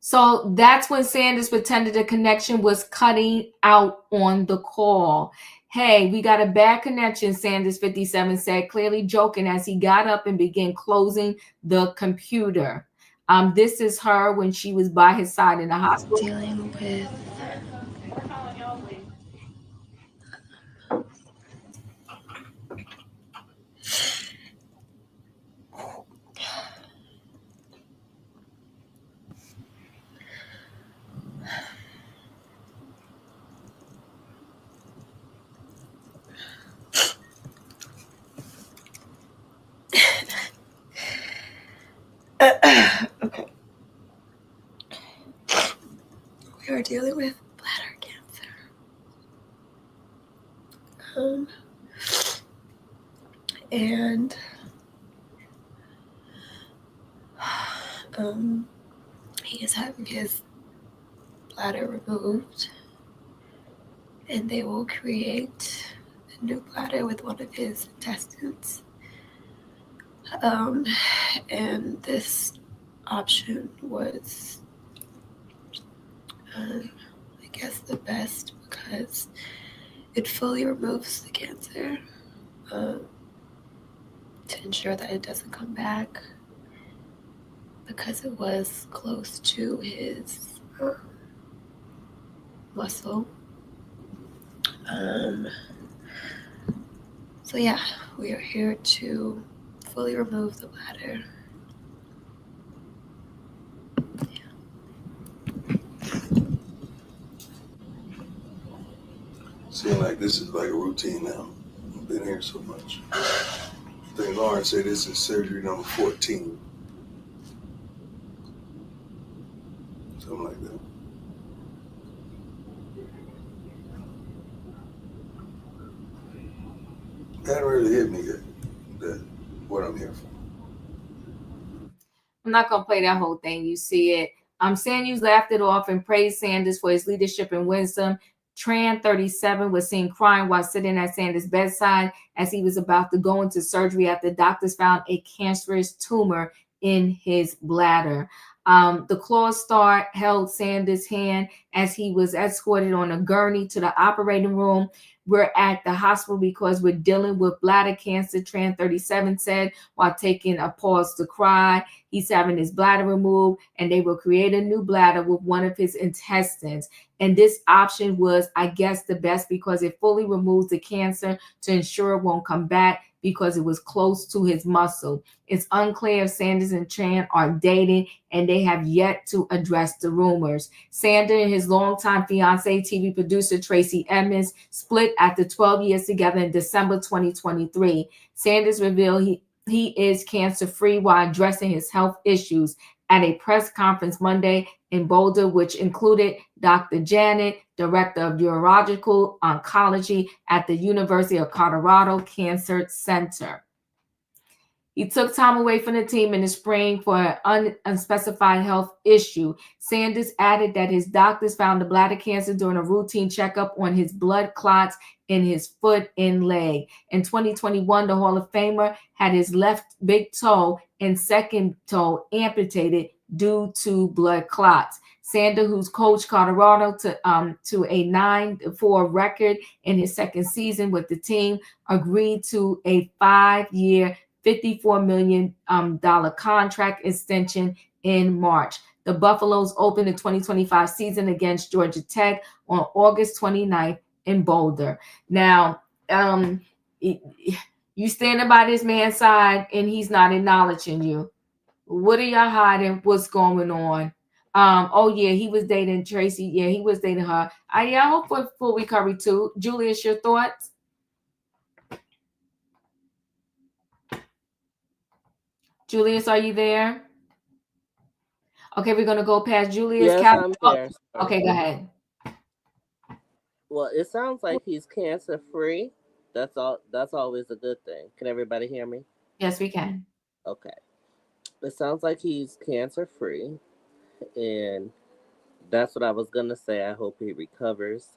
So that's when Sanders pretended the connection was cutting out on the call. Hey, we got a bad connection, Sanders 57 said, clearly joking as he got up and began closing the computer. This is her when she was by his side in the hospital. Dealing with okay. We are dealing with bladder cancer. And he is having his bladder removed, and they will create a new bladder with one of his intestines. And this option was, I guess, the best because it fully removes the cancer to ensure that it doesn't come back, because it was close to his muscle. So yeah, we are here to fully remove the bladder. Seems like this is like a routine now. I've been here so much. I think Lauren said this is surgery number 14. Something like that. That hadn't really hit me yet, that what I'm here for. I'm not going to play that whole thing. You see it. Sanders laughed it off and praised Sanders for his leadership and wisdom. Tran, 37, was seen crying while sitting at Sanders' bedside as he was about to go into surgery after doctors found a cancerous tumor in his bladder. The Claw star held Sanders' hand as he was escorted on a gurney to the operating room. We're at the hospital because we're dealing with bladder cancer, Tran 37 said, while taking a pause to cry. He's having his bladder removed, and they will create a new bladder with one of his intestines. And this option was, I guess, the best because it fully removes the cancer to ensure it won't come back because it was close to his muscle. It's unclear if Sanders and Tran are dating, and they have yet to address the rumors. Sanders and his longtime fiancee, TV producer Tracy Edmonds, split after 12 years together in December 2023. Sanders revealed he is cancer-free while addressing his health issues at a press conference Monday in Boulder, which included Dr. Janet, Director of Urological Oncology at the University of Colorado Cancer Center. He took time away from the team in the spring for an unspecified health issue. Sanders added that his doctors found the bladder cancer during a routine checkup on his blood clots in his foot and leg. In 2021, the Hall of Famer had his left big toe and second toe amputated due to blood clots. Sanders, who's coached Colorado to a 9-4 record in his second season with the team, agreed to a 5-year, $54 million contract extension in March. The Buffaloes opened the 2025 season against Georgia Tech on August 29th in Boulder. Now, you standing by this man's side and he's not acknowledging you. What are y'all hiding? What's going on? Oh yeah, he was dating Tracy. Yeah, he was dating her. I hope for full recovery too. Julius, your thoughts? Julius, are you there? Okay, we're gonna go past Julius. Yes, I'm here. Okay, go ahead. Well, it sounds like he's cancer free. That's all. That's always a good thing. Can everybody hear me? Yes, we can. Okay. It sounds like he's cancer free, and that's what I was gonna say. I hope he recovers.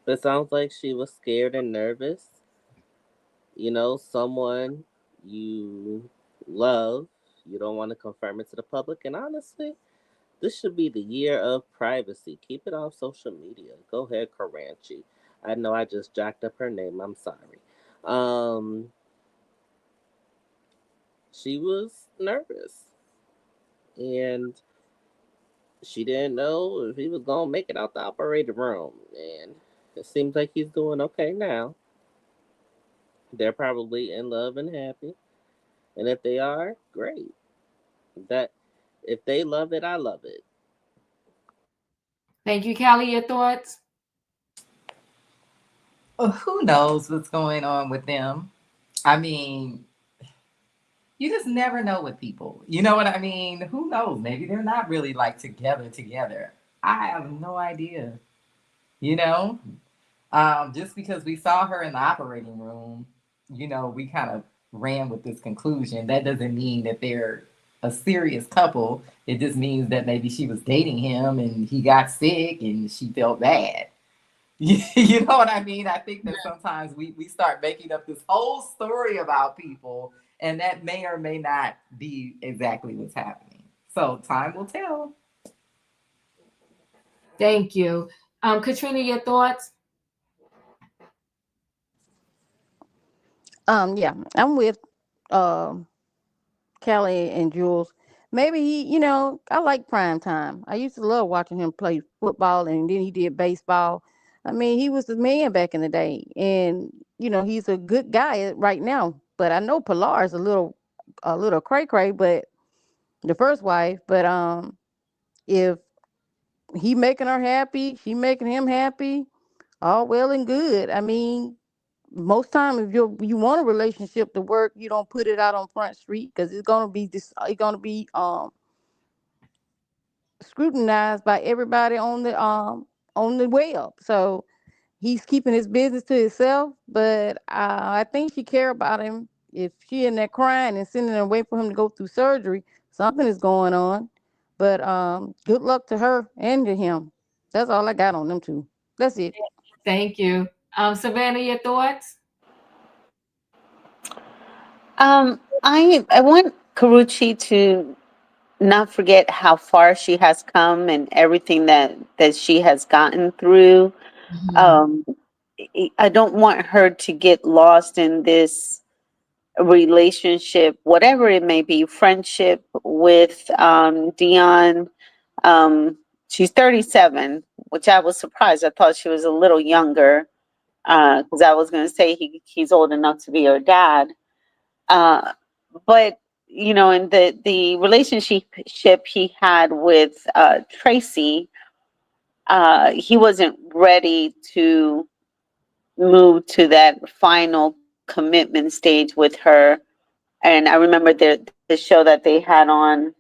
It sounds like she was scared and nervous. You know, someone you love You don't want to confirm it to the public. And honestly, this should be the year of privacy. Keep it off social media. Go ahead, Karuchi. I know I just jacked up her name. I'm sorry. She was nervous. And she didn't know if he was going to make it out the operating room. And it seems like he's doing okay now. They're probably in love and happy. And if they are, great. That if they love it, I love it. Thank you, Callie. Your thoughts? Well, who knows what's going on with them? I mean, you just never know with people. You know what I mean? Who knows? Maybe they're not really like together. I have no idea. You know? Just because we saw her in the operating room, you know, we kind of ran with this conclusion. That doesn't mean that they're a serious couple. It just means that maybe she was dating him and he got sick and she felt bad. You know what I mean? I think that sometimes we start making up this whole story about people, and that may or may not be exactly what's happening. So time will tell. Thank you. Katrina, your thoughts? Yeah, I'm with Kelly and Jules. Maybe I like prime time. I used to love watching him play football, and then he did baseball. I mean, he was the man back in the day, and he's a good guy right now. But I know Pilar is a little cray cray, but the first wife. But if he making her happy, she making him happy, all well and good. I mean, most time if you want a relationship to work, you don't put it out on Front Street because it's gonna be scrutinized by everybody on the web. So he's keeping his business to himself, but I think she care about him. If she in there crying and sending her wait for him to go through surgery, something is going on. But good luck to her and to him. That's all I got on them two. That's it. Thank you. Savannah, your thoughts? I want Karuchi to not forget how far she has come and everything that she has gotten through. I don't want her to get lost in this relationship, whatever it may be, friendship with Deion. She's 37, which I was surprised. I thought she was a little younger because I was going to say he's old enough to be her dad. But in the relationship he had with Tracy, he wasn't ready to move to that final commitment stage with her. And I remember the show that they had on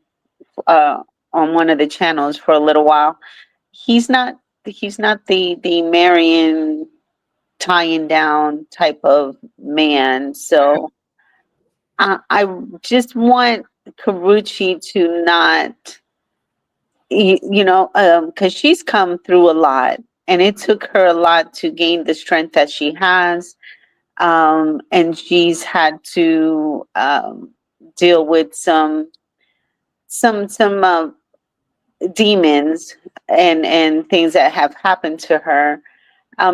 one of the channels for a little while. He's not the marrying, tying down type of man. So I just want Karuchi to not, because she's come through a lot, and it took her a lot to gain the strength that she has, and she's had to deal with some demons and things that have happened to her.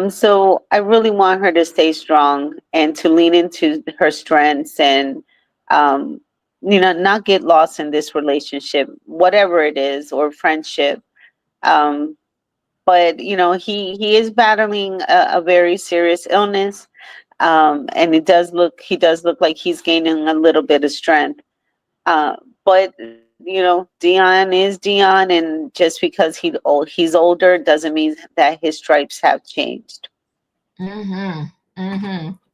So I really want her to stay strong and to lean into her strengths and, not get lost in this relationship, whatever it is, or friendship. But he is battling a very serious illness, and he does look like he's gaining a little bit of strength. But Deion is Deion, and just because he's older doesn't mean that his stripes have changed.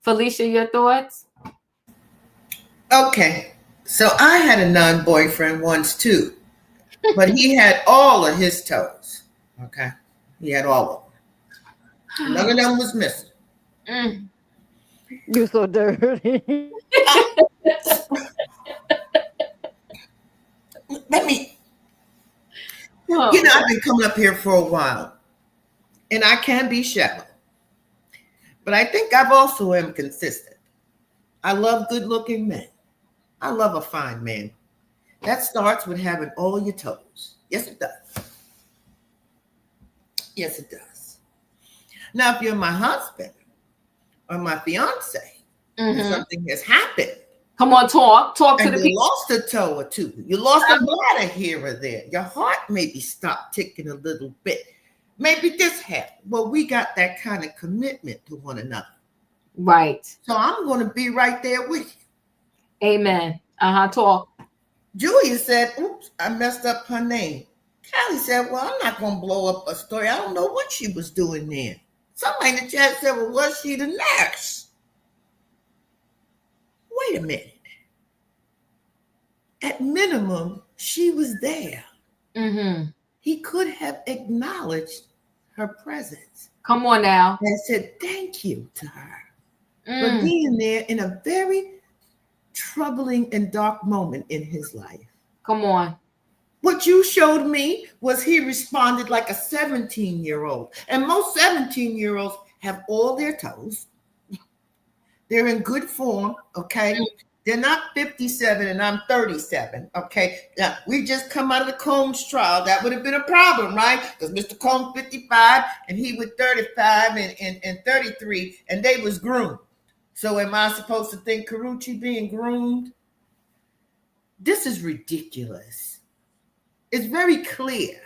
Felicia, your thoughts? Okay, so I had a non-boyfriend once too, but he had all of his toes. Okay, he had all of them. None of them was missing. You're so dirty. Let me. I've been coming up here for a while, and I can be shallow, but I think I've also am consistent. I love good-looking men. I love a fine man. That starts with having all your toes. Yes, it does. Yes, it does. Now, if you're my husband or my fiance, and something has happened. Come on, talk to the people. You lost a toe or two. You lost a bladder here or there. Your heart maybe stopped ticking a little bit. Maybe this happened. Well, we got that kind of commitment to one another. Right. So I'm going to be right there with you. Amen. Talk. Julia said, oops, I messed up her name. Callie said, well, I'm not going to blow up a story. I don't know what she was doing there. Somebody in the chat said, well, was she the nurse? Wait a minute. At minimum, she was there. He could have acknowledged her presence. Come on now. And said thank you to her for being there in a very troubling and dark moment in his life. Come on. What you showed me was he responded like a 17-year-old. And most 17-year-olds have all their toes. They're in good form, okay? They're not 57 and I'm 37, okay? Now, we just come out of the Combs trial. That would have been a problem, right? Because Mr. Combs 55 and he was 35 and 33 and they was groomed. So am I supposed to think Karuchi being groomed? This is ridiculous. It's very clear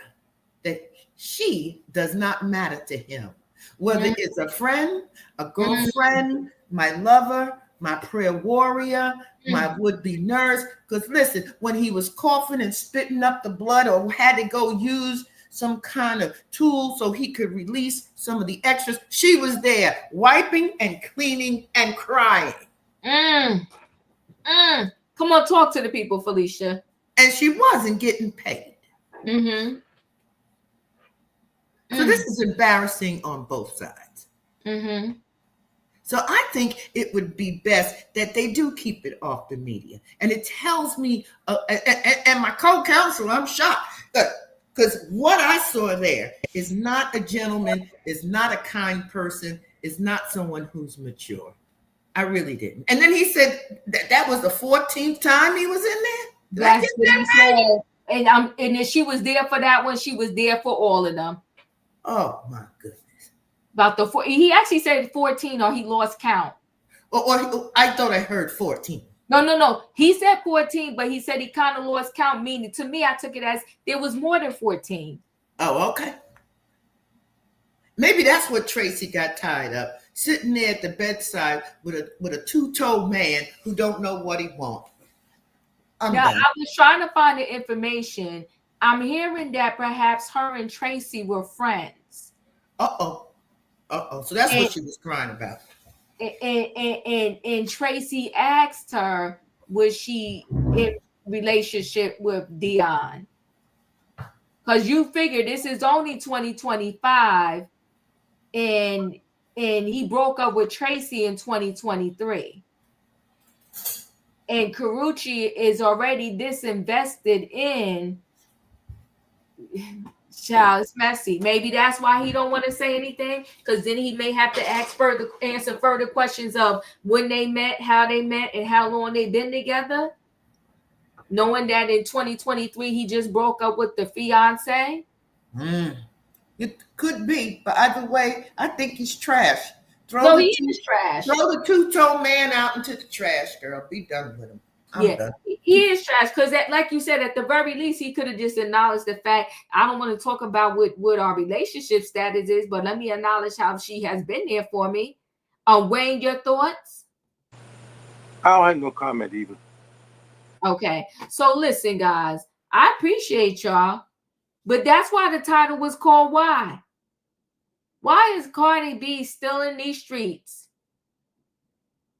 that she does not matter to him. Whether it's a friend, a girlfriend, my lover, my prayer warrior, my would-be nurse. Because listen, when he was coughing and spitting up the blood or had to go use some kind of tool so he could release some of the extras, she was there wiping and cleaning and crying. Come on, talk to the people, Felicia. And she wasn't getting paid. So this is embarrassing on both sides. So I think it would be best that they do keep it off the media. And it tells me, and my co-counsel, I'm shocked, because what I saw there is not a gentleman, is not a kind person, is not someone who's mature. I really didn't. And then he said that was the 14th time he was in there. That's what he said. And then she was there for that one. She was there for all of them. Oh my goodness. He actually said 14 or he lost count. Or I thought I heard 14. No. He said 14, but he said he kind of lost count, meaning to me, I took it as there was more than 14. Oh, okay. Maybe that's what Tracy got tied up, sitting there at the bedside with a two-toed man who don't know what he wants. I was trying to find the information. I'm hearing that perhaps her and Tracy were friends. So that's what she was crying about. And Tracy asked her, was she in relationship with Deion? Because you figure this is only 2025, and he broke up with Tracy in 2023. And Karuchi is already disinvested in. Child, it's messy. Maybe that's why he don't want to say anything, because then he may have to answer further questions of when they met, and how long they've been together. Knowing that in 2023 he just broke up with the fiance. It could be, but either way, I think he's trash. He is trash. Throw the two-toed man out into the trash, girl. Be done with him. I'm done. He is trash, because like you said, at the very least, he could have just acknowledged the fact, I don't want to talk about what our relationship status is, but let me acknowledge how she has been there for me. Wayne, your thoughts? I don't have no comment either. Okay, so listen, guys, I appreciate y'all, but that's why the title was called Why? Why is Cardi B still in these streets?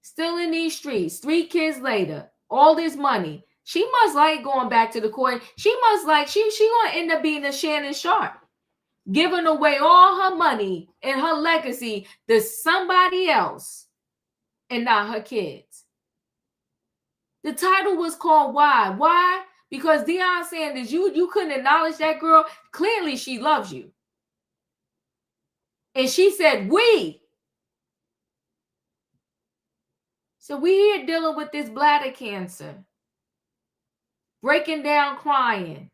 Still in these streets, 3 kids later, all this money. She must like going back to the court. She must like, she gonna end up being a Shannon Sharp, giving away all her money and her legacy to somebody else and not her kids. The title was called Why? Why? Because Deion Sanders, you couldn't acknowledge that girl. Clearly she loves you. And she said, So we here dealing with this bladder cancer. breaking down crying.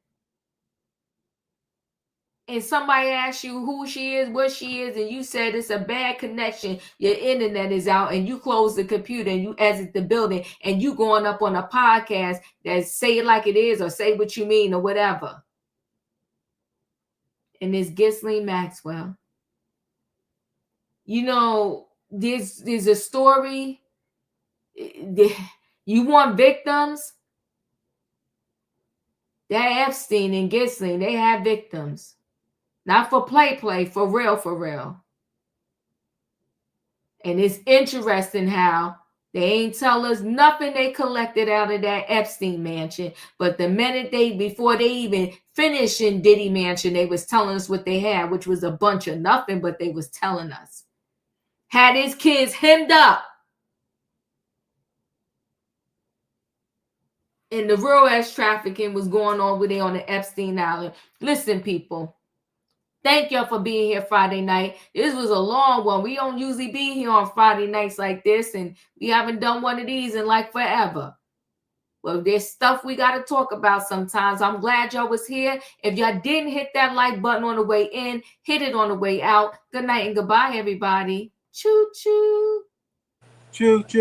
And somebody asks you who she is, what she is, and you said it's a bad connection, your internet is out, and you close the computer and you exit the building, and you going up on a podcast that say it like it is or say what you mean or whatever. And it's Ghislaine Maxwell. You know, there's a story. You want victims? That Epstein and Ghislaine, they have victims. Not for play, for real, for real. And it's interesting how they ain't tell us nothing they collected out of that Epstein mansion. But the minute before they even finished in Diddy mansion, they was telling us what they had, which was a bunch of nothing, but they was telling us. Had his kids hemmed up. And the real ass trafficking was going on with they on the Epstein Island. Listen, people. Thank y'all for being here Friday night. This was a long one. We don't usually be here on Friday nights like this, and we haven't done one of these in like forever. Well, there's stuff we got to talk about sometimes. I'm glad y'all was here. If y'all didn't hit that like button on the way in, hit it on the way out. Good night and goodbye, everybody. Choo choo. Choo choo.